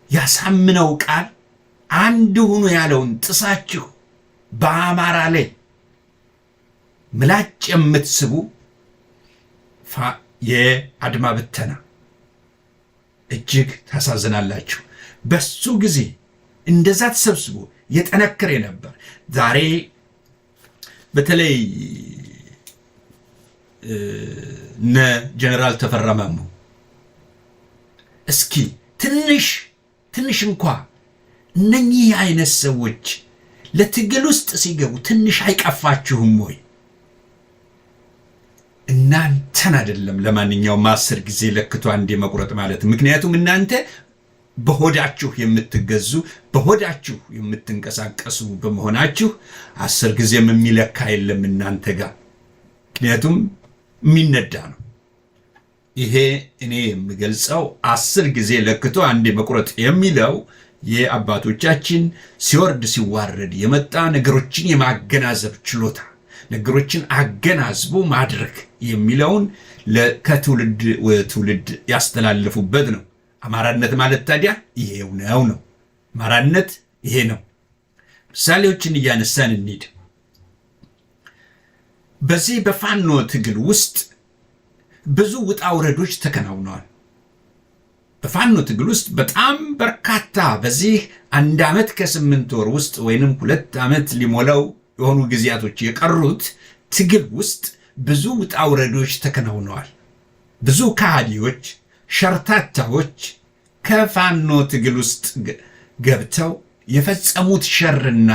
ያሳምነው ቃል አንድ ሁኑ ያለውን ጥሳችሁ በአማራ ላይ ምላጭ የምትስቡ የአድማ ብተና እጅግ ታሳዝናላችሁ። በሱ ጊዜ እንደዛ ተሰብስቦ የጠነከረ ነበር። ዛሬ በተለይ እነ ጀነራል ተፈራ ማሞ እስኪ ትንሽ እንኳ እነኚህ አይነት ሰዎች ለትግል ውስጥ ሲገቡ ትንሽ አይቀፋችሁም ወይ? እናንተን አይደለም ለማንኛውም 10 ጊዜ ለክቶ አንዴ መቁረጥ ማለት። ምክንያቱም እናንተ በሆዳችሁ የምትገዙ በሆዳችሁ የምትንቀሳቀሱ በመሆናችሁ 10 ጊዜም የሚለካ የለም እናንተ ጋር። ምክንያቱም የሚነዳ ነው። ይሄ እኔ የምገልጸው 10 ጊዜ ለክቶ አንዴ መቁረጥ የሚለው የአባቶቻችን ሲወርድ ሲዋረድ የመጣ ነገሮችን የማገናዘብ ችሎታ፣ ነገሮችን አገናዝቦ ማድረግ የሚለውን ከትውልድ ወደ ትውልድ ያስተላለፉበት ነው። አማራነት ማለት ታዲያ ይሄው ነው። አማራነት ይሄ ነው። ምሳሌዎችን እያነሳን እንሂድ። በዚህ በፋኖ ትግል ውስጥ ብዙ ውጣ ውረዶች ተከናውነዋል። በፋኖ ትግል ውስጥ በጣም በርካታ በዚህ 1 ዓመት ከ8 ወር ውስጥ ወይንም 2 ዓመት ሊሞላው የሆኑ ጊዜያቶች የቀሩት ትግል ውስጥ ብዙ ውጣ ውረዶች ተከናውነዋል። ብዙ ከሃዲዎች፣ ሸርታታዎች ከፋኖ ትግል ውስጥ ገብተው የፈጸሙት ሸርና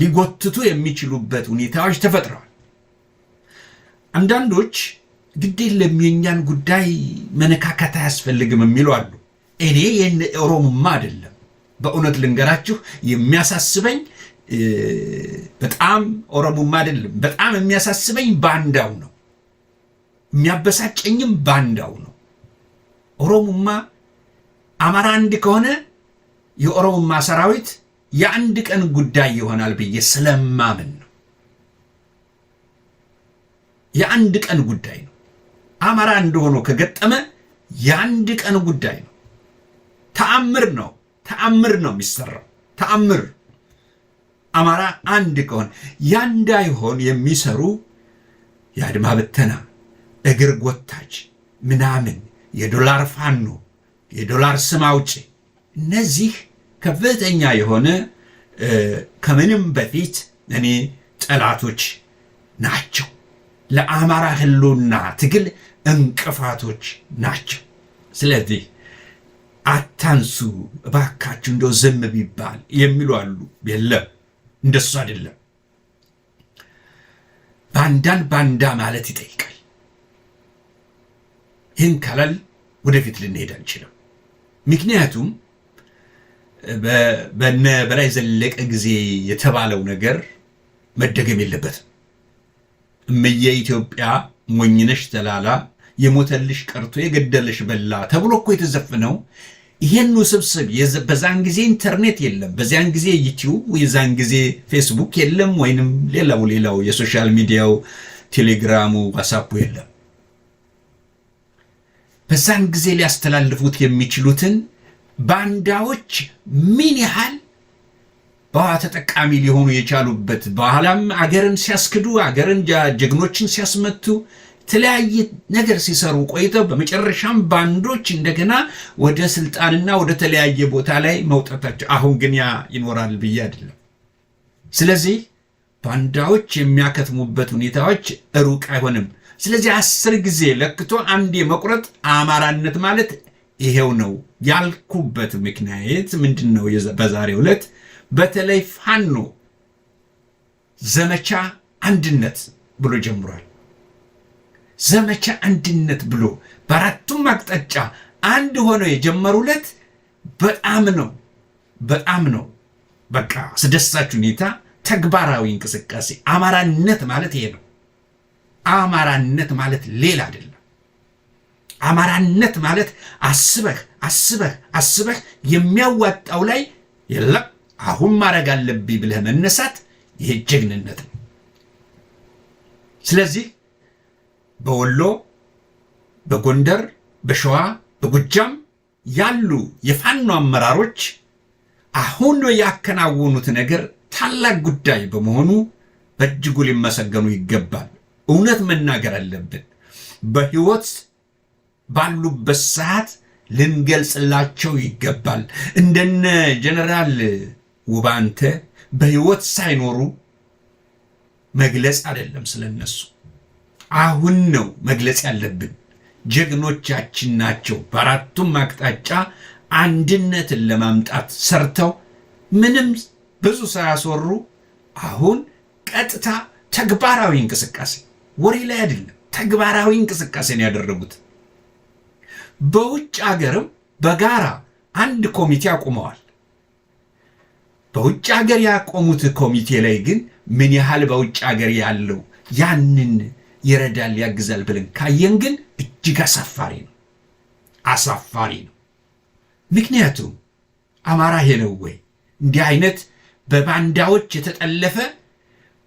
ሊጎትቱ የሚችሉበት ሁኔታዎች ተፈጥረዋል። አንዳንዶች ግድ የለም የኛን ጉዳይ መነካካት አያስፈልግም የሚሉ አሉ። እኔ ኦሮሞማ አይደለም፣ በእውነት ልንገራችሁ የሚያሳስበኝ በጣም ኦሮሞማ አይደለም። በጣም የሚያሳስበኝ ባንዳው ነው፣ የሚያበሳጨኝም ባንዳው ነው። ኦሮሞማ አማራ አንድ ከሆነ የኦሮሞማ ሰራዊት የአንድ ቀን ጉዳይ ይሆናል ብዬ ስለማምን ነው። የአንድ ቀን ጉዳይ ነው። አማራ እንደሆነ ከገጠመ የአንድ ቀን ጉዳይ ነው። ተአምር ነው የሚሰራው። ተአምር አማራ አንድ ከሆነ ያ እንዳይሆን የሚሰሩ የአድማ ብተና እግር ጎታች ምናምን የዶላር ፋኖ የዶላር ስም አውጪ እነዚህ ከፍተኛ የሆነ ከምንም በፊት እኔ ጠላቶች ናቸው። ለአማራ ህልውና ትግል እንቅፋቶች ናቸው። ስለዚህ አታንሱ እባካችሁ፣ እንደው ዝም ቢባል የሚሉ አሉ። የለም እንደሱ አይደለም። ባንዳን ባንዳ ማለት ይጠይቃል። ይህን ካላል ወደፊት ልንሄድ አንችልም። ምክንያቱም በነ በላይ ዘለቀ ጊዜ የተባለው ነገር መደገም የለበትም። እመየ ኢትዮጵያ ሞኝነሽ ተላላ የሞተልሽ ቀርቶ የገደልሽ በላ ተብሎ እኮ የተዘፈነው ይሄን ውስብስብ በዛን ጊዜ ኢንተርኔት የለም፣ በዚያን ጊዜ ዩቲዩብ፣ የዛን ጊዜ ፌስቡክ የለም፣ ወይንም ሌላው የሶሻል ሚዲያው ቴሌግራሙ፣ ዋትስአፑ የለም። በዛን ጊዜ ሊያስተላልፉት የሚችሉትን ባንዳዎች ምን ያህል ተጠቃሚ ሊሆኑ የቻሉበት፣ በኋላም አገርን ሲያስክዱ፣ አገርን ጀግኖችን ሲያስመቱ፣ የተለያየ ነገር ሲሰሩ ቆይተው በመጨረሻም ባንዶች እንደገና ወደ ስልጣንና ወደ ተለያየ ቦታ ላይ መውጣታቸው። አሁን ግን ያ ይኖራል ብዬ አይደለም። ስለዚህ ባንዳዎች የሚያከትሙበት ሁኔታዎች ሩቅ አይሆንም። ስለዚህ 10 ጊዜ ለክቶ አንዴ መቁረጥ አማራነት ማለት ይሄው ነው ያልኩበት ምክንያት ምንድን ነው? በዛሬው ዕለት በተለይ ፋኖ ዘመቻ አንድነት ብሎ ጀምሯል። ዘመቻ አንድነት ብሎ በአራቱም አቅጣጫ አንድ ሆነው የጀመሩለት በጣም ነው በቃ አስደሳች ሁኔታ ተግባራዊ እንቅስቃሴ። አማራነት ማለት ይሄ ነው። አማራነት ማለት ሌላ አይደለም። አማራነት ማለት አስበህ የሚያዋጣው ላይ የለም አሁን ማድረግ አለብኝ ብለህ መነሳት፣ ይሄ ጀግንነት ነው። ስለዚህ በወሎ፣ በጎንደር፣ በሸዋ፣ በጎጃም ያሉ የፋኖ አመራሮች አሁን ያከናወኑት ነገር ታላቅ ጉዳይ በመሆኑ በእጅጉ ሊመሰገኑ ይገባል። እውነት መናገር አለብን። በህይወት ባሉበት ሰዓት ልንገልጽላቸው ይገባል። እንደነ ጀነራል ውባንተ በህይወት ሳይኖሩ መግለጽ አይደለም ስለነሱ፣ አሁን ነው መግለጽ ያለብን። ጀግኖቻችን ናቸው። በአራቱም አቅጣጫ አንድነትን ለማምጣት ሰርተው ምንም ብዙ ሳያስወሩ አሁን ቀጥታ ተግባራዊ እንቅስቃሴ፣ ወሬ ላይ አይደለም፣ ተግባራዊ እንቅስቃሴ ነው ያደረጉት። በውጭ ሀገርም በጋራ አንድ ኮሚቴ አቁመዋል። በውጭ ሀገር ያቆሙት ኮሚቴ ላይ ግን ምን ያህል በውጭ ሀገር ያለው ያንን ይረዳል ያግዛል ብለን ካየን ግን እጅግ አሳፋሪ ነው። ምክንያቱም አማራ ይሄ ነው ወይ? እንዲህ አይነት በባንዳዎች የተጠለፈ፣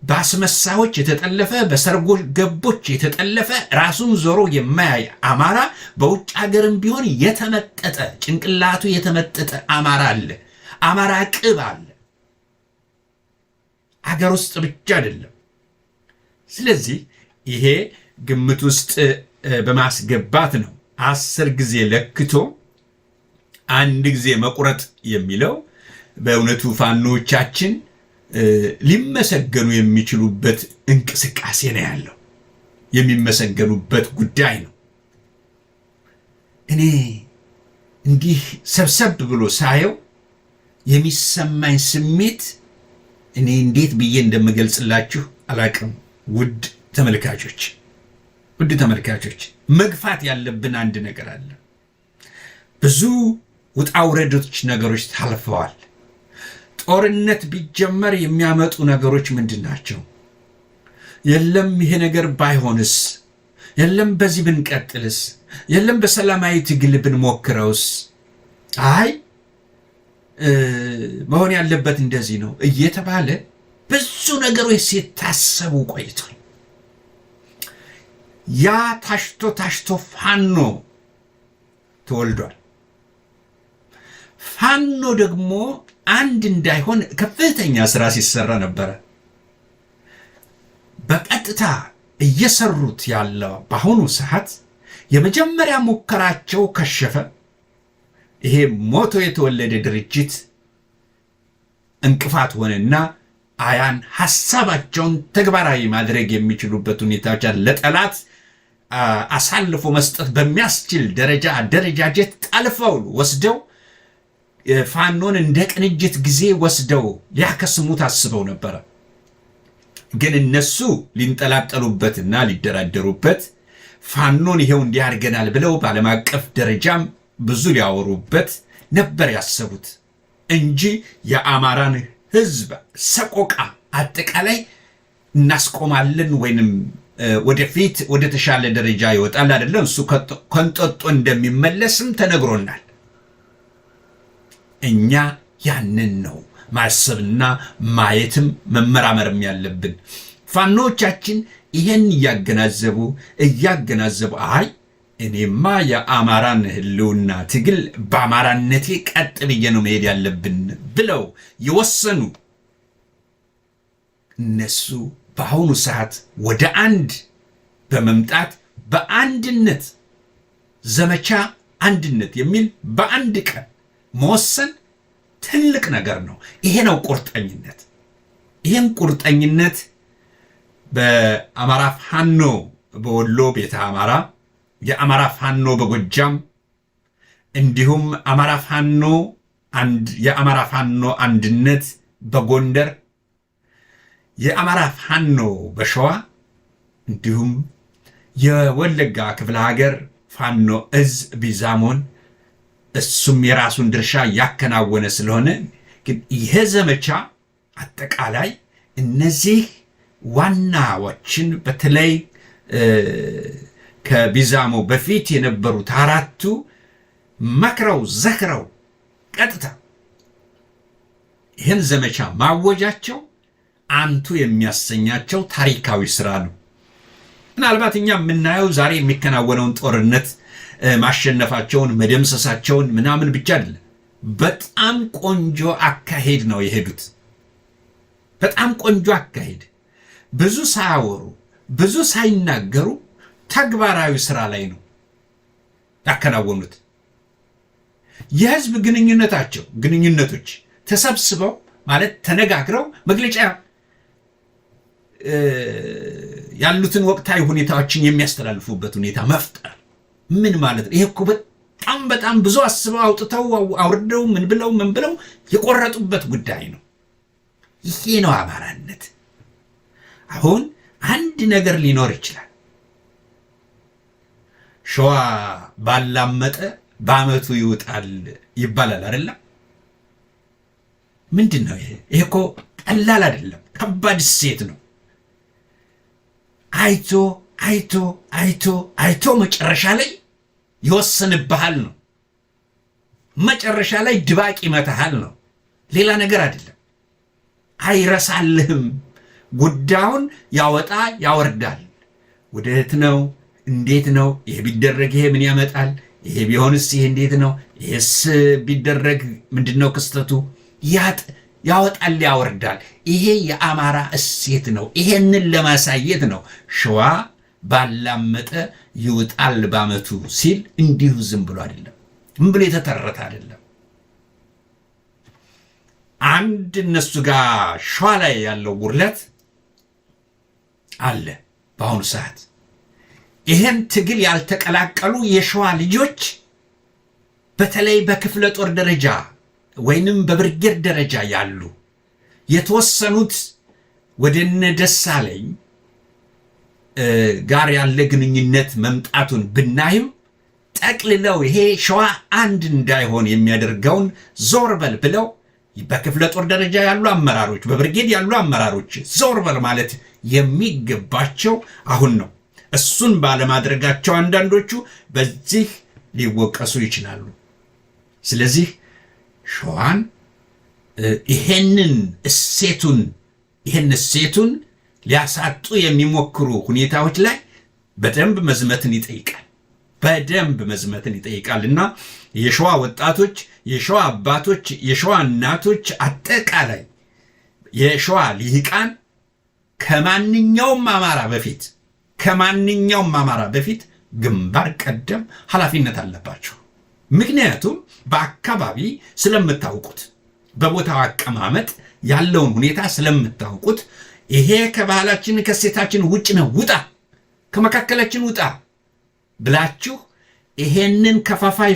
በአስመሳዮች የተጠለፈ፣ በሰርጎ ገቦች የተጠለፈ ራሱን ዞሮ የማያይ አማራ በውጭ ሀገርም ቢሆን የተመጠጠ ጭንቅላቱ የተመጠጠ አማራ አለ። አማራ ቅብ አለ። አገር ውስጥ ብቻ አይደለም። ስለዚህ ይሄ ግምት ውስጥ በማስገባት ነው 10 ጊዜ ለክቶ አንድ ጊዜ መቁረጥ የሚለው። በእውነቱ ፋኖቻችን ሊመሰገኑ የሚችሉበት እንቅስቃሴ ነው ያለው። የሚመሰገኑበት ጉዳይ ነው። እኔ እንዲህ ሰብሰብ ብሎ ሳየው የሚሰማኝ ስሜት እኔ እንዴት ብዬ እንደምገልጽላችሁ አላቅም። ውድ ተመልካቾች መግፋት ያለብን አንድ ነገር አለ። ብዙ ውጣ ውረዶች ነገሮች ታልፈዋል። ጦርነት ቢጀመር የሚያመጡ ነገሮች ምንድን ናቸው? የለም ይሄ ነገር ባይሆንስ፣ የለም በዚህ ብንቀጥልስ፣ የለም በሰላማዊ ትግል ብንሞክረውስ፣ አይ መሆን ያለበት እንደዚህ ነው እየተባለ ብዙ ነገሮች ሲታሰቡ ቆይቷል። ያ ታሽቶ ፋኖ ተወልዷል። ፋኖ ደግሞ አንድ እንዳይሆን ከፍተኛ ስራ ሲሰራ ነበረ። በቀጥታ እየሰሩት ያለው በአሁኑ ሰዓት የመጀመሪያ ሙከራቸው ከሸፈ። ይሄ ሞቶ የተወለደ ድርጅት እንቅፋት ሆነና አያን ሐሳባቸውን ተግባራዊ ማድረግ የሚችሉበት ሁኔታዎች ለጠላት አሳልፎ መስጠት በሚያስችል ደረጃ አደረጃጀት ጠልፈው ወስደው ፋኖን እንደ ቅንጅት ጊዜ ወስደው ሊያከስሙት አስበው ነበረ። ግን እነሱ ሊንጠላጠሉበትና ሊደራደሩበት ፋኖን ይሄው እንዲያርገናል ብለው በዓለም አቀፍ ደረጃም ብዙ ሊያወሩበት ነበር ያሰቡት እንጂ የአማራን ሕዝብ ሰቆቃ አጠቃላይ እናስቆማለን ወይንም ወደፊት ወደ ተሻለ ደረጃ ይወጣል አይደለም። እሱ ከንጦጦ እንደሚመለስም ተነግሮናል። እኛ ያንን ነው ማሰብና ማየትም መመራመርም ያለብን። ፋኖቻችን ይሄን እያገናዘቡ አይ እኔማ የአማራን ህልውና ትግል በአማራነቴ ቀጥ ብዬ ነው መሄድ ያለብን ብለው የወሰኑ እነሱ በአሁኑ ሰዓት ወደ አንድ በመምጣት በአንድነት ዘመቻ አንድነት የሚል በአንድ ቀን መወሰን ትልቅ ነገር ነው። ይሄ ነው ቁርጠኝነት። ይህን ቁርጠኝነት በአማራ ፋኖ በወሎ ቤተ አማራ፣ የአማራ ፋኖ በጎጃም እንዲሁም የአማራ ፋኖ አንድነት በጎንደር፣ የአማራ ፋኖ በሸዋ እንዲሁም የወለጋ ክፍለ ሀገር ፋኖ እዝ ቢዛሞን እሱም የራሱን ድርሻ ያከናወነ ስለሆነ ግን ይሄ ዘመቻ አጠቃላይ እነዚህ ዋናዎችን በተለይ ከቢዛሞ በፊት የነበሩት አራቱ መክረው ዘክረው ቀጥታ ይህን ዘመቻ ማወጃቸው አንቱ የሚያሰኛቸው ታሪካዊ ስራ ነው። ምናልባት እኛ የምናየው ዛሬ የሚከናወነውን ጦርነት ማሸነፋቸውን መደምሰሳቸውን ምናምን ብቻ አይደለም። በጣም ቆንጆ አካሄድ ነው የሄዱት። በጣም ቆንጆ አካሄድ፣ ብዙ ሳያወሩ ብዙ ሳይናገሩ ተግባራዊ ስራ ላይ ነው ያከናወኑት። የህዝብ ግንኙነቶች ተሰብስበው ማለት ተነጋግረው መግለጫ ያሉትን ወቅታዊ ሁኔታዎችን የሚያስተላልፉበት ሁኔታ መፍጠር ምን ማለት ነው? ይሄ እኮ በጣም ብዙ አስበው አውጥተው አውርደው ምን ብለው የቆረጡበት ጉዳይ ነው። ይሄ ነው አማራነት። አሁን አንድ ነገር ሊኖር ይችላል። ሸዋ ባላመጠ በአመቱ ይውጣል ይባላል አይደለም? ምንድን ነው ይሄ? ይሄ እኮ ቀላል አይደለም፣ ከባድ እሴት ነው። አይቶ መጨረሻ ላይ ይወስንብሃል ነው። መጨረሻ ላይ ድባቅ ይመታሃል ነው። ሌላ ነገር አይደለም። አይረሳልህም። ጉዳዩን ያወጣ ያወርዳል። ወዴት ነው? እንዴት ነው? ይሄ ቢደረግ ይሄ ምን ያመጣል? ይሄ ቢሆንስ ይሄ እንዴት ነው? ይሄስ ቢደረግ ምንድነው ክስተቱ? ያወጣል ያወርዳል። ይሄ የአማራ እሴት ነው። ይሄንን ለማሳየት ነው ሸዋ ባላመጠ ይውጣል በአመቱ ሲል እንዲሁ ዝም ብሎ አይደለም፣ ዝም ብሎ የተተረተ አይደለም። አንድ እነሱ ጋር ሸዋ ላይ ያለው ጉድለት አለ። በአሁኑ ሰዓት ይሄን ትግል ያልተቀላቀሉ የሸዋ ልጆች በተለይ በክፍለ ጦር ደረጃ ወይንም በብርጌድ ደረጃ ያሉ የተወሰኑት ወደነ ደሳለኝ ጋር ያለ ግንኙነት መምጣቱን ብናይም ጠቅልለው ይሄ ሸዋ አንድ እንዳይሆን የሚያደርገውን ዞር በል ብለው በክፍለ ጦር ደረጃ ያሉ አመራሮች፣ በብርጌድ ያሉ አመራሮች ዞር በል ማለት የሚገባቸው አሁን ነው። እሱን ባለማድረጋቸው አንዳንዶቹ በዚህ ሊወቀሱ ይችላሉ። ስለዚህ ሸዋን ይሄንን እሴቱን ሊያሳጡ የሚሞክሩ ሁኔታዎች ላይ በደንብ መዝመትን ይጠይቃል እና የሸዋ ወጣቶች፣ የሸዋ አባቶች፣ የሸዋ እናቶች፣ አጠቃላይ የሸዋ ልሂቃን ከማንኛውም አማራ በፊት ግንባር ቀደም ኃላፊነት አለባቸው። ምክንያቱም በአካባቢ ስለምታውቁት፣ በቦታው አቀማመጥ ያለውን ሁኔታ ስለምታውቁት ይሄ ከባህላችን ከሴታችን ውጭ ነው፣ ውጣ፣ ከመካከላችን ውጣ ብላችሁ ይሄንን ከፋፋይ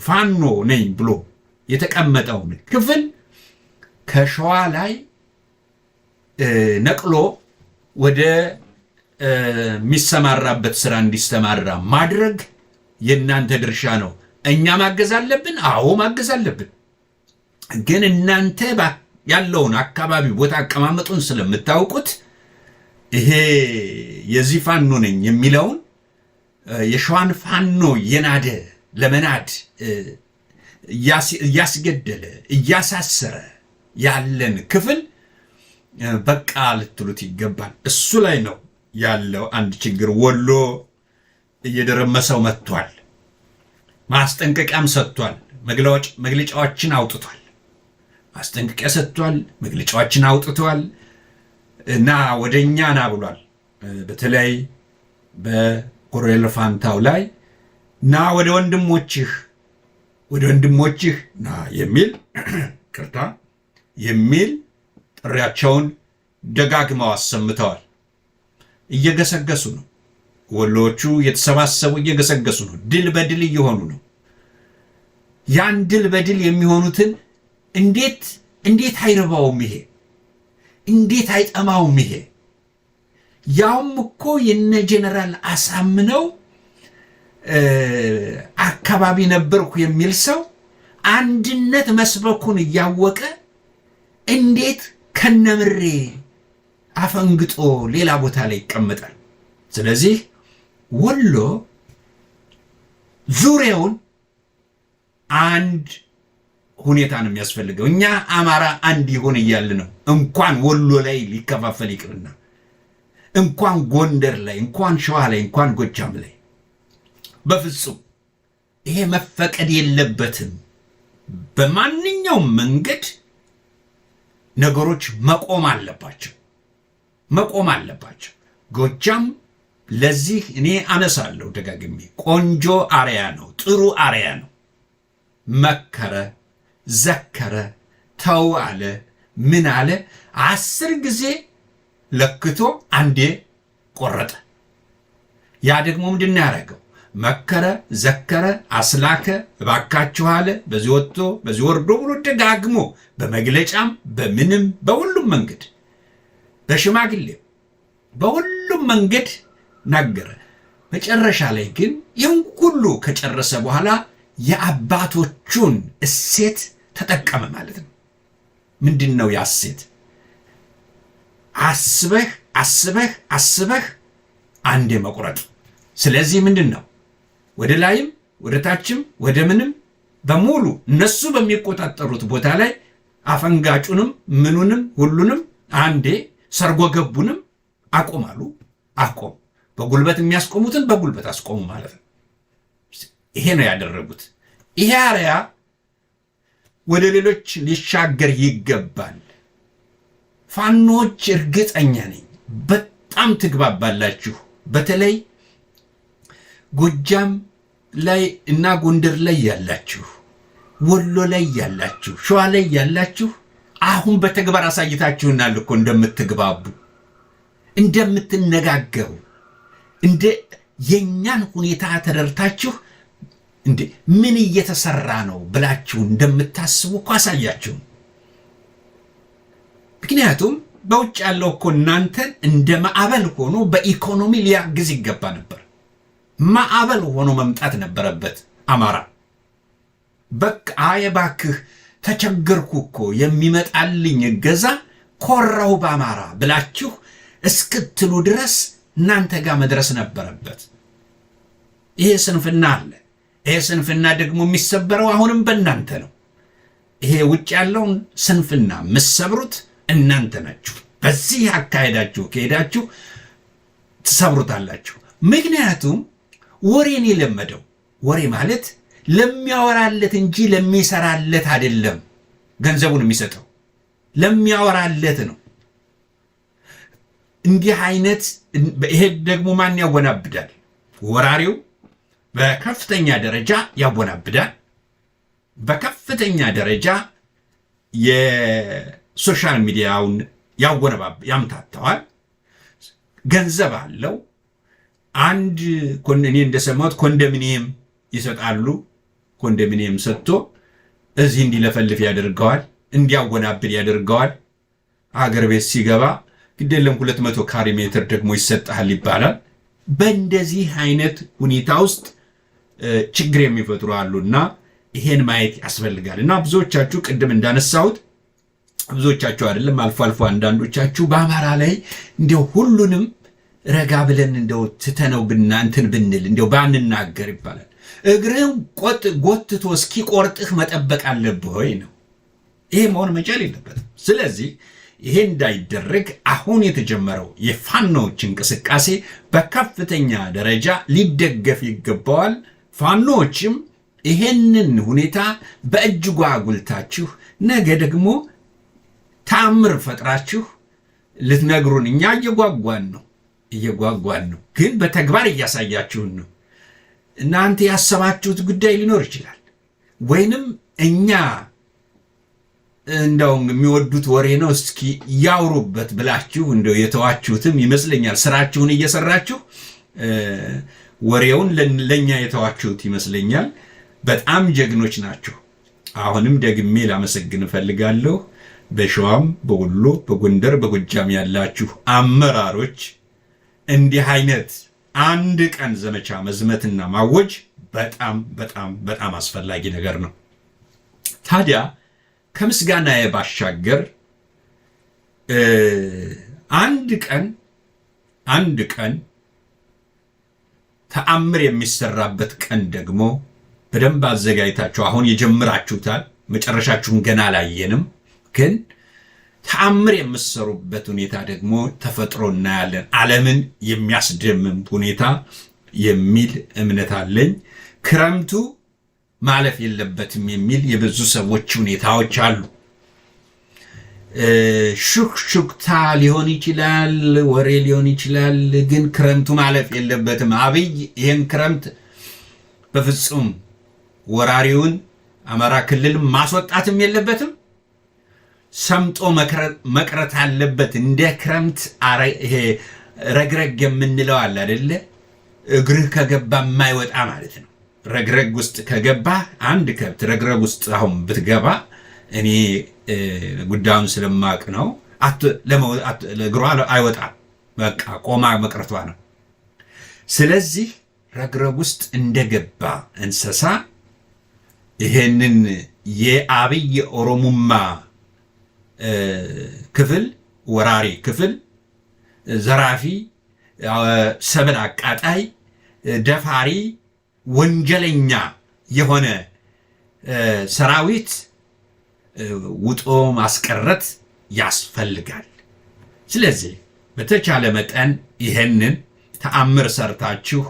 ፋኖ ነኝ ብሎ የተቀመጠውን ክፍል ከሸዋ ላይ ነቅሎ ወደ የሚሰማራበት ስራ እንዲሰማራ ማድረግ የእናንተ ድርሻ ነው። እኛ ማገዝ አለብን። አዎ ማገዝ አለብን። ግን እናንተ ያለውን አካባቢ ቦታ አቀማመጡን ስለምታውቁት ይሄ የዚህ ፋኖ ነኝ የሚለውን የሸዋን ፋኖ የናደ ለመናድ እያስገደለ እያሳሰረ ያለን ክፍል በቃ ልትሉት ይገባል። እሱ ላይ ነው ያለው አንድ ችግር። ወሎ እየደረመሰው መጥቷል። ማስጠንቀቂያም ሰጥቷል። መግለጫዎችን አውጥቷል። ማስጠንቀቂያ ሰጥቷል። መግለጫዎችን አውጥቷል እና ወደኛ ና ብሏል። በተለይ በኮሎኔል ፋንታው ላይ ና ወደ ወንድሞችህ ና የሚል ጥሪያቸውን ደጋግመው አሰምተዋል። እየገሰገሱ ነው። ወሎቹ የተሰባሰቡ እየገሰገሱ ነው። ድል በድል እየሆኑ ነው። ያን ድል በድል የሚሆኑትን እንዴት አይረባውም ይሄ? እንዴት አይጠማውም ይሄ? ያውም እኮ የነ ጀነራል አሳምነው አካባቢ ነበርኩ የሚል ሰው አንድነት መስበኩን እያወቀ እንዴት ከነምሬ አፈንግጦ ሌላ ቦታ ላይ ይቀመጣል? ስለዚህ ወሎ ዙሪያውን አንድ ሁኔታ ነው የሚያስፈልገው። እኛ አማራ አንድ ይሆን እያለ ነው። እንኳን ወሎ ላይ ሊከፋፈል ይቅርና እንኳን ጎንደር ላይ፣ እንኳን ሸዋ ላይ፣ እንኳን ጎጃም ላይ በፍጹም ይሄ መፈቀድ የለበትም። በማንኛውም መንገድ ነገሮች መቆም አለባቸው። ጎጃም ለዚህ እኔ አነሳለሁ ደጋግሜ፣ ቆንጆ አርያ ነው፣ ጥሩ አርያ ነው። መከረ፣ ዘከረ፣ ተው አለ፣ ምን አለ 10 ጊዜ ለክቶ አንዴ ቆረጠ። ያ ደግሞ ምንድን ያደረገው? መከረ፣ ዘከረ፣ አስላከ፣ እባካችሁ አለ፣ በዚህ ወጥቶ በዚህ ወርዶ ብሎ ደጋግሞ በመግለጫም በምንም በሁሉም መንገድ በሽማግሌም በሁሉም መንገድ ነገረ። መጨረሻ ላይ ግን ይህን ሁሉ ከጨረሰ በኋላ የአባቶቹን እሴት ተጠቀመ ማለት ነው። ምንድን ነው ያ እሴት? አስበህ አንዴ መቁረጥ። ስለዚህ ምንድን ነው ወደ ላይም ወደ ታችም ወደ ምንም በሙሉ እነሱ በሚቆጣጠሩት ቦታ ላይ አፈንጋጩንም ምኑንም ሁሉንም አንዴ ሰርጎ ገቡንም አቆማሉ። በጉልበት የሚያስቆሙትን በጉልበት አስቆሙ ማለት ነው። ይሄ ነው ያደረጉት። ይሄ አርያ ወደ ሌሎች ሊሻገር ይገባል። ፋኖች እርግጠኛ ነኝ በጣም ትግባባላችሁ። በተለይ ጎጃም ላይ እና ጎንደር ላይ ያላችሁ፣ ወሎ ላይ ያላችሁ፣ ሸዋ ላይ ያላችሁ አሁን በተግባር አሳይታችሁናል እኮ እንደምትግባቡ፣ እንደምትነጋገሩ፣ እንደ የኛን ሁኔታ ተረድታችሁ እንዴ ምን እየተሰራ ነው ብላችሁ እንደምታስቡ እኮ አሳያችሁ። ምክንያቱም በውጭ ያለው እኮ እናንተን እንደ ማዕበል ሆኖ በኢኮኖሚ ሊያግዝ ይገባ ነበር። ማዕበል ሆኖ መምጣት ነበረበት አማራ። በቃ እባክህ ተቸገርኩ እኮ የሚመጣልኝ እገዛ ኮራው በአማራ ብላችሁ እስክትሉ ድረስ እናንተ ጋር መድረስ ነበረበት። ይሄ ስንፍና አለ። ይሄ ስንፍና ደግሞ የሚሰበረው አሁንም በእናንተ ነው። ይሄ ውጭ ያለውን ስንፍና የምትሰብሩት እናንተ ናችሁ። በዚህ አካሄዳችሁ ከሄዳችሁ ትሰብሩታላችሁ። ምክንያቱም ወሬን የለመደው ወሬ ማለት ለሚያወራለት እንጂ ለሚሰራለት አይደለም። ገንዘቡን የሚሰጠው ለሚያወራለት ነው። እንዲህ አይነት ይሄ ደግሞ ማን ያወናብዳል? ወራሪው በከፍተኛ ደረጃ ያወናብዳል። በከፍተኛ ደረጃ የሶሻል ሚዲያውን ያምታተዋል። ገንዘብ አለው። አንድ እኔ እንደሰማሁት ኮንዶሚኒየም ይሰጣሉ። ኮንዶሚኒየም ሰጥቶ እዚህ እንዲለፈልፍ ያደርገዋል፣ እንዲያወናብድ ያደርገዋል። አገር ቤት ሲገባ ግዴለም 200 ካሬ ሜትር ደግሞ ይሰጣል ይባላል። በእንደዚህ አይነት ሁኔታ ውስጥ ችግር የሚፈጥሩ አሉና ይሄን ማየት ያስፈልጋል። እና ብዙዎቻችሁ ቅድም እንዳነሳሁት ብዙዎቻችሁ አይደለም አልፎ አልፎ አንዳንዶቻችሁ በአማራ ላይ እንደው ሁሉንም ረጋ ብለን እንደው ትተነው እንትን ብንል እንደው ባንናገር ይባላል። እግርህን ጎትቶ እስኪቆርጥህ መጠበቅ አለብህ ወይ ነው። ይሄ መሆን መቻል የለበትም። ስለዚህ ይሄ እንዳይደረግ አሁን የተጀመረው የፋኖዎች እንቅስቃሴ በከፍተኛ ደረጃ ሊደገፍ ይገባዋል። ፋኖዎችም ይሄንን ሁኔታ በእጅጉ አጉልታችሁ ነገ ደግሞ ታምር ፈጥራችሁ ልትነግሩን እኛ እየጓጓን ነው፣ ግን በተግባር እያሳያችሁን ነው። እናንተ ያሰባችሁት ጉዳይ ሊኖር ይችላል፣ ወይንም እኛ እንደው የሚወዱት ወሬ ነው፣ እስኪ ያውሩበት ብላችሁ እንደው የተዋችሁትም ይመስለኛል። ስራችሁን እየሰራችሁ ወሬውን ለኛ የተዋችሁት ይመስለኛል። በጣም ጀግኖች ናችሁ። አሁንም ደግሜ ላመሰግን እፈልጋለሁ። በሸዋም፣ በወሎ፣ በጎንደር፣ በጎጃም ያላችሁ አመራሮች እንዲህ አይነት አንድ ቀን ዘመቻ መዝመትና ማወጅ በጣም በጣም በጣም አስፈላጊ ነገር ነው። ታዲያ ከምስጋና ባሻገር አንድ ቀን ተአምር የሚሰራበት ቀን ደግሞ በደንብ አዘጋጅታችሁ አሁን የጀመራችሁታል። መጨረሻችሁን ገና አላየንም፣ ግን ተአምር የምትሰሩበት ሁኔታ ደግሞ ተፈጥሮ እናያለን። ዓለምን የሚያስደምም ሁኔታ የሚል እምነት አለኝ። ክረምቱ ማለፍ የለበትም የሚል የብዙ ሰዎች ሁኔታዎች አሉ። ሹክሹክታ ሊሆን ይችላል፣ ወሬ ሊሆን ይችላል፣ ግን ክረምቱ ማለፍ የለበትም። አብይ ይህን ክረምት በፍጹም ወራሪውን አማራ ክልል ማስወጣትም የለበትም፣ ሰምጦ መቅረት አለበት። እንደ ክረምት ይሄ ረግረግ የምንለው አለ አይደለ? እግርህ ከገባ የማይወጣ ማለት ነው። ረግረግ ውስጥ ከገባ አንድ ከብት ረግረግ ውስጥ አሁን ብትገባ እኔ ጉዳዩን ስለማቅ ነው እግሯ አይወጣም፣ በቃ ቆማ መቅረቷ ነው። ስለዚህ ረግረግ ውስጥ እንደገባ እንስሳ ይሄንን የአብይ ኦሮሙማ ክፍል ወራሪ ክፍል ዘራፊ፣ ሰብል አቃጣይ፣ ደፋሪ፣ ወንጀለኛ የሆነ ሰራዊት ውጦ ማስቀረት ያስፈልጋል። ስለዚህ በተቻለ መጠን ይሄንን ተአምር ሰርታችሁ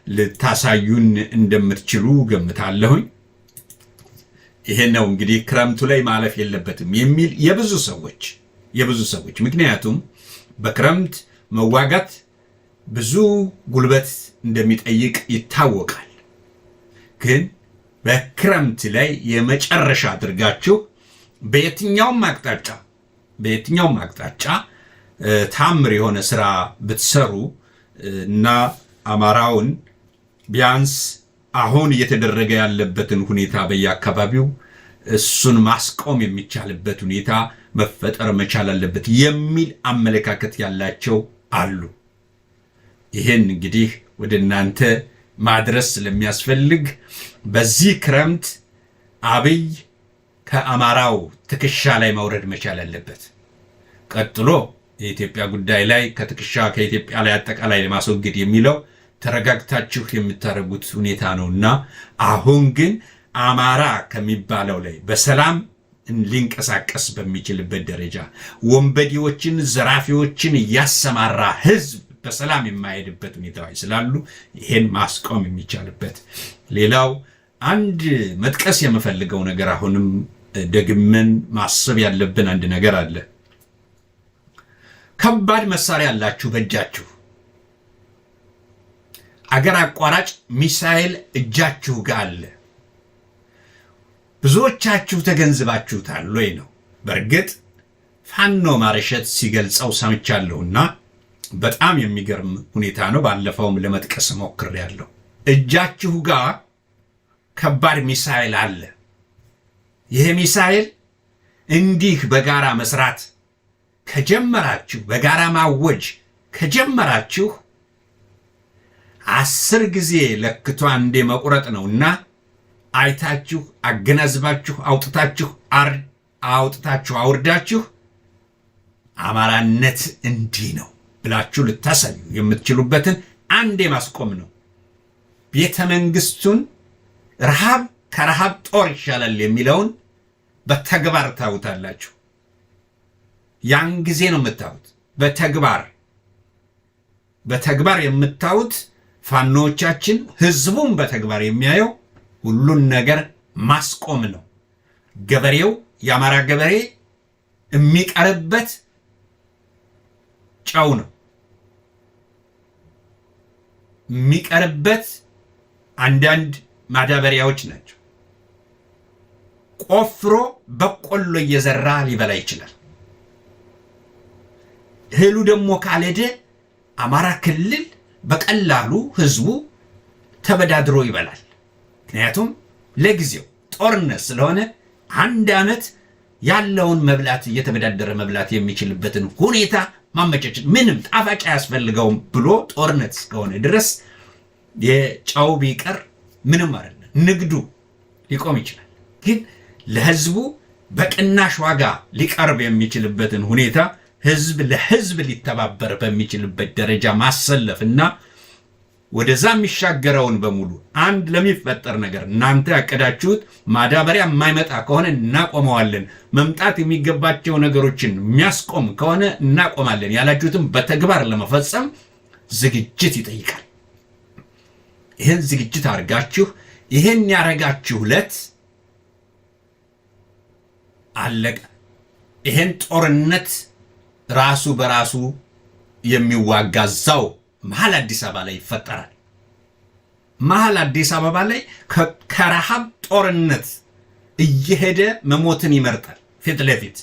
ልታሳዩን እንደምትችሉ ገምታለሁኝ። ይሄ ነው እንግዲህ ክረምቱ ላይ ማለፍ የለበትም የሚል የብዙ ሰዎች ምክንያቱም በክረምት መዋጋት ብዙ ጉልበት እንደሚጠይቅ ይታወቃል። ግን በክረምት ላይ የመጨረሻ አድርጋችሁ በየትኛውም አቅጣጫ ታምር የሆነ ስራ ብትሰሩ እና አማራውን ቢያንስ አሁን እየተደረገ ያለበትን ሁኔታ በየአካባቢው እሱን ማስቆም የሚቻልበት ሁኔታ መፈጠር መቻል አለበት የሚል አመለካከት ያላቸው አሉ። ይህን እንግዲህ ወደ እናንተ ማድረስ ስለሚያስፈልግ በዚህ ክረምት አብይ ከአማራው ትከሻ ላይ መውረድ መቻል አለበት። ቀጥሎ የኢትዮጵያ ጉዳይ ላይ ከኢትዮጵያ ላይ አጠቃላይ ለማስወገድ የሚለው ተረጋግታችሁ የምታደርጉት ሁኔታ ነውና አሁን ግን አማራ ከሚባለው ላይ በሰላም ሊንቀሳቀስ በሚችልበት ደረጃ ወንበዴዎችን፣ ዘራፊዎችን እያሰማራ ህዝብ በሰላም የማይሄድበት ሁኔታዎች ስላሉ ይሄን ማስቆም የሚቻልበት። ሌላው አንድ መጥቀስ የምፈልገው ነገር አሁንም ደግመን ማሰብ ያለብን አንድ ነገር አለ። ከባድ መሳሪያ አላችሁ በእጃችሁ፣ አገር አቋራጭ ሚሳኤል እጃችሁ ጋር አለ። ብዙዎቻችሁ ተገንዝባችሁታል ወይ ነው። በእርግጥ ፋኖ ማረሸት ሲገልጸው ሰምቻለሁና በጣም የሚገርም ሁኔታ ነው። ባለፈውም ለመጥቀስ ሞክሬያለሁ። እጃችሁ ጋር ከባድ ሚሳኤል አለ። ይሄ ሚሳኤል እንዲህ በጋራ መስራት ከጀመራችሁ፣ በጋራ ማወጅ ከጀመራችሁ 10 ጊዜ ለክቶ አንዴ መቁረጥ ነውና አይታችሁ አገናዝባችሁ አውጥታችሁ አውርዳችሁ አማራነት እንዲህ ነው ብላችሁ ልታሳዩ የምትችሉበትን አንዴ ማስቆም ነው። ቤተ መንግስቱን ረሃብ ከረሃብ ጦር ይሻላል የሚለውን በተግባር ታውታላችሁ። ያን ጊዜ ነው የምታዩት። በተግባር የምታዩት ፋኖቻችን ህዝቡን በተግባር የሚያየው ሁሉን ነገር ማስቆም ነው። ገበሬው የአማራ ገበሬ የሚቀርበት ጨው ነው የሚቀርበት አንዳንድ ማዳበሪያዎች ናቸው። ቆፍሮ በቆሎ እየዘራ ሊበላ ይችላል። እህሉ ደግሞ ካልሄደ አማራ ክልል በቀላሉ ህዝቡ ተበዳድሮ ይበላል። ምክንያቱም ለጊዜው ጦርነት ስለሆነ 1 ዓመት ያለውን መብላት እየተበዳደረ መብላት የሚችልበትን ሁኔታ ማመቻቸት ምንም ጣፋጭ አያስፈልገውም ብሎ ጦርነት እስከሆነ ድረስ የጨው ቢቀር ምንም አይደለም፣ ንግዱ ሊቆም ይችላል። ግን ለህዝቡ በቅናሽ ዋጋ ሊቀርብ የሚችልበትን ሁኔታ ህዝብ ለህዝብ ሊተባበር በሚችልበት ደረጃ ማሰለፍና ወደዛ የሚሻገረውን በሙሉ አንድ ለሚፈጠር ነገር እናንተ ያቀዳችሁት ማዳበሪያ የማይመጣ ከሆነ እናቆመዋለን፣ መምጣት የሚገባቸው ነገሮችን የሚያስቆም ከሆነ እናቆማለን ያላችሁትም በተግባር ለመፈጸም ዝግጅት ይጠይቃል። ይህን ዝግጅት አድርጋችሁ ይህን ያረጋችሁለት አለቀ። ይህን ጦርነት ራሱ በራሱ የሚዋጋዛው መሀል አዲስ አበባ ላይ ይፈጠራል። መሀል አዲስ አበባ ላይ ከረሃብ ጦርነት እየሄደ መሞትን ይመርጣል። ፊት ለፊት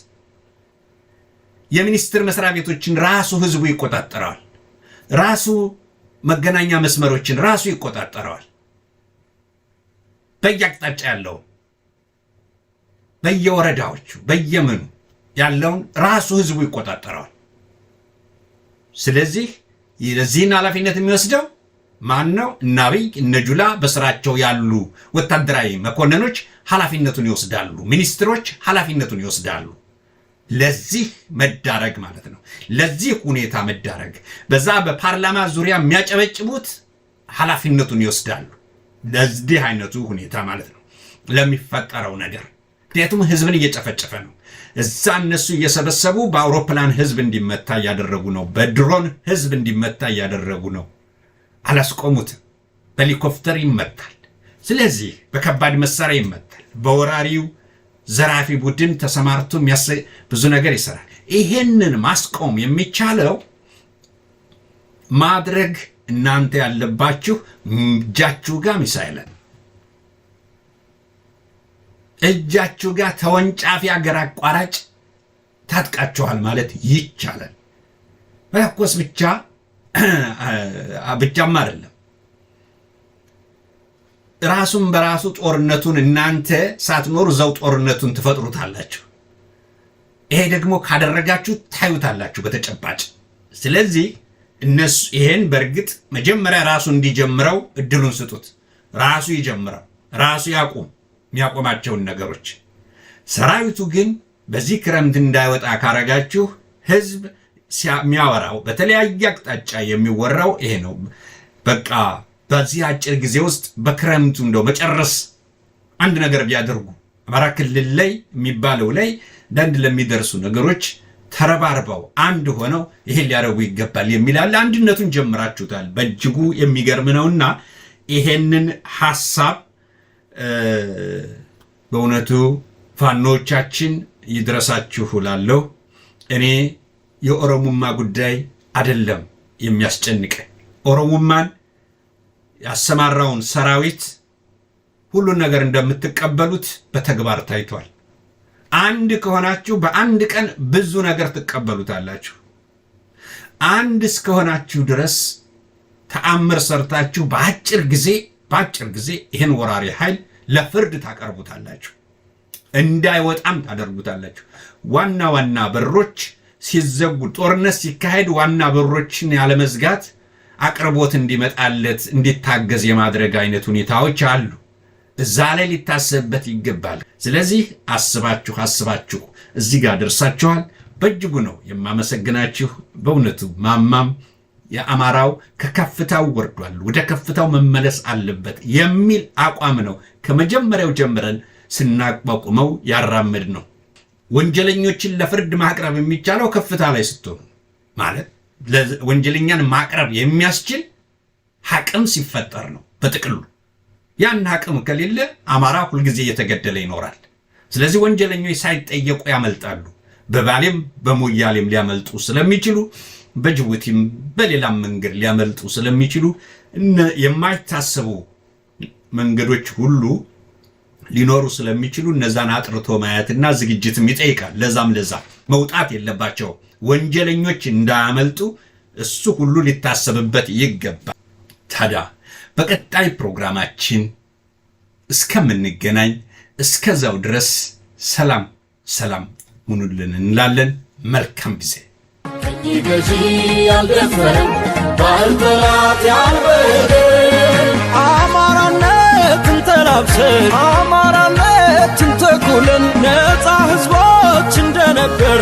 የሚኒስቴር መስሪያ ቤቶችን ራሱ ህዝቡ ይቆጣጠረዋል። ራሱ መገናኛ መስመሮችን ራሱ ይቆጣጠረዋል። በየአቅጣጫ ያለው በየወረዳዎቹ በየምኑ ያለውን ራሱ ህዝቡ ይቆጣጠረዋል። ስለዚህ የዚህን ኃላፊነት የሚወስደው ማን ነው? እነ አብይ እነ ጁላ በስራቸው ያሉ ወታደራዊ መኮንኖች ኃላፊነቱን ይወስዳሉ። ሚኒስትሮች ኃላፊነቱን ይወስዳሉ። ለዚህ መዳረግ ማለት ነው። ለዚህ ሁኔታ መዳረግ በዛ በፓርላማ ዙሪያ የሚያጨበጭቡት ኃላፊነቱን ይወስዳሉ። ለዚህ አይነቱ ሁኔታ ማለት ነው ለሚፈጠረው ነገር። ምክንያቱም ህዝብን እየጨፈጨፈ ነው። እዛ እነሱ እየሰበሰቡ በአውሮፕላን ህዝብ እንዲመታ እያደረጉ ነው። በድሮን ህዝብ እንዲመታ እያደረጉ ነው። አላስቆሙትም። በሄሊኮፕተር ይመታል። ስለዚህ በከባድ መሳሪያ ይመታል። በወራሪው ዘራፊ ቡድን ተሰማርቶ ብዙ ነገር ይሰራል። ይሄንን ማስቆም የሚቻለው ማድረግ እናንተ ያለባችሁ እጃችሁ ጋር ሚሳኤል እጃችሁ ጋር ተወንጫፊ አገር አቋራጭ ታጥቃችኋል ማለት ይቻላል። በተኮስ ብቻም አይደለም። ራሱን በራሱ ጦርነቱን እናንተ ሳትኖሩ ዘው ጦርነቱን ትፈጥሩታላችሁ። ይሄ ደግሞ ካደረጋችሁ ታዩታላችሁ በተጨባጭ። ስለዚህ እነሱ ይሄን በእርግጥ መጀመሪያ ራሱ እንዲጀምረው እድሉን ስጡት። ራሱ ይጀምረው፣ ራሱ ያቁም የሚያቆማቸውን ነገሮች። ሰራዊቱ ግን በዚህ ክረምት እንዳይወጣ ካረጋችሁ ህዝብ የሚያወራው በተለያየ አቅጣጫ የሚወራው ይሄ ነው። በቃ በዚህ አጭር ጊዜ ውስጥ በክረምቱ እንደው መጨረስ አንድ ነገር ቢያደርጉ አማራ ክልል ላይ የሚባለው ላይ አንድ ለሚደርሱ ነገሮች ተረባርበው አንድ ሆነው ይሄን ሊያደርጉ ይገባል የሚላል። አንድነቱን ጀምራችሁታል። በእጅጉ የሚገርም ነውና ይሄንን ሐሳብ በእውነቱ ፋኖቻችን ይድረሳችሁ እላለሁ። እኔ የኦሮሙማ ጉዳይ አይደለም የሚያስጨንቀ ኦሮሙማን ያሰማራውን ሰራዊት ሁሉን ነገር እንደምትቀበሉት በተግባር ታይቷል። አንድ ከሆናችሁ በአንድ ቀን ብዙ ነገር ትቀበሉታላችሁ። አንድ እስከሆናችሁ ድረስ ተአምር ሰርታችሁ በአጭር ጊዜ ይህን ወራሪ ኃይል ለፍርድ ታቀርቡታላችሁ። እንዳይወጣም ታደርጉታላችሁ። ዋና በሮች ሲዘጉ ጦርነት ሲካሄድ ዋና በሮችን ያለመዝጋት አቅርቦት እንዲመጣለት እንዲታገዝ የማድረግ አይነት ሁኔታዎች አሉ። እዛ ላይ ሊታሰብበት ይገባል። ስለዚህ አስባችሁ እዚህ ጋር ደርሳችኋል። በእጅጉ ነው የማመሰግናችሁ። በእውነቱ ማማም የአማራው ከከፍታው ወርዷል፣ ወደ ከፍታው መመለስ አለበት የሚል አቋም ነው ከመጀመሪያው ጀምረን ስናቋቁመው ያራመድ ነው። ወንጀለኞችን ለፍርድ ማቅረብ የሚቻለው ከፍታ ላይ ስትሆኑ ማለት ወንጀለኛን ማቅረብ የሚያስችል አቅም ሲፈጠር ነው። በጥቅሉ ያን አቅም ከሌለ አማራ ሁልጊዜ እየተገደለ ይኖራል። ስለዚህ ወንጀለኞች ሳይጠየቁ ያመልጣሉ። በባሌም በሞያሌም ሊያመልጡ ስለሚችሉ፣ በጅቡቲም በሌላም መንገድ ሊያመልጡ ስለሚችሉ የማይታሰቡ መንገዶች ሁሉ ሊኖሩ ስለሚችሉ እነዛን አጥርቶ ማየትና ዝግጅትም ይጠይቃል። ለዛም መውጣት የለባቸው ወንጀለኞች እንዳያመልጡ እሱ ሁሉ ሊታሰብበት ይገባል። ታዲያ በቀጣይ ፕሮግራማችን እስከምንገናኝ እስከዛው ድረስ ሰላም ሁኑልን እንላለን። መልካም ጊዜ።
ገዢ ያልደፈረን ባልጠላት ያልበደ
አማራነትን ተላብሰን አማራነትን ተኩለን ነፃ ህዝቦች እንደነበር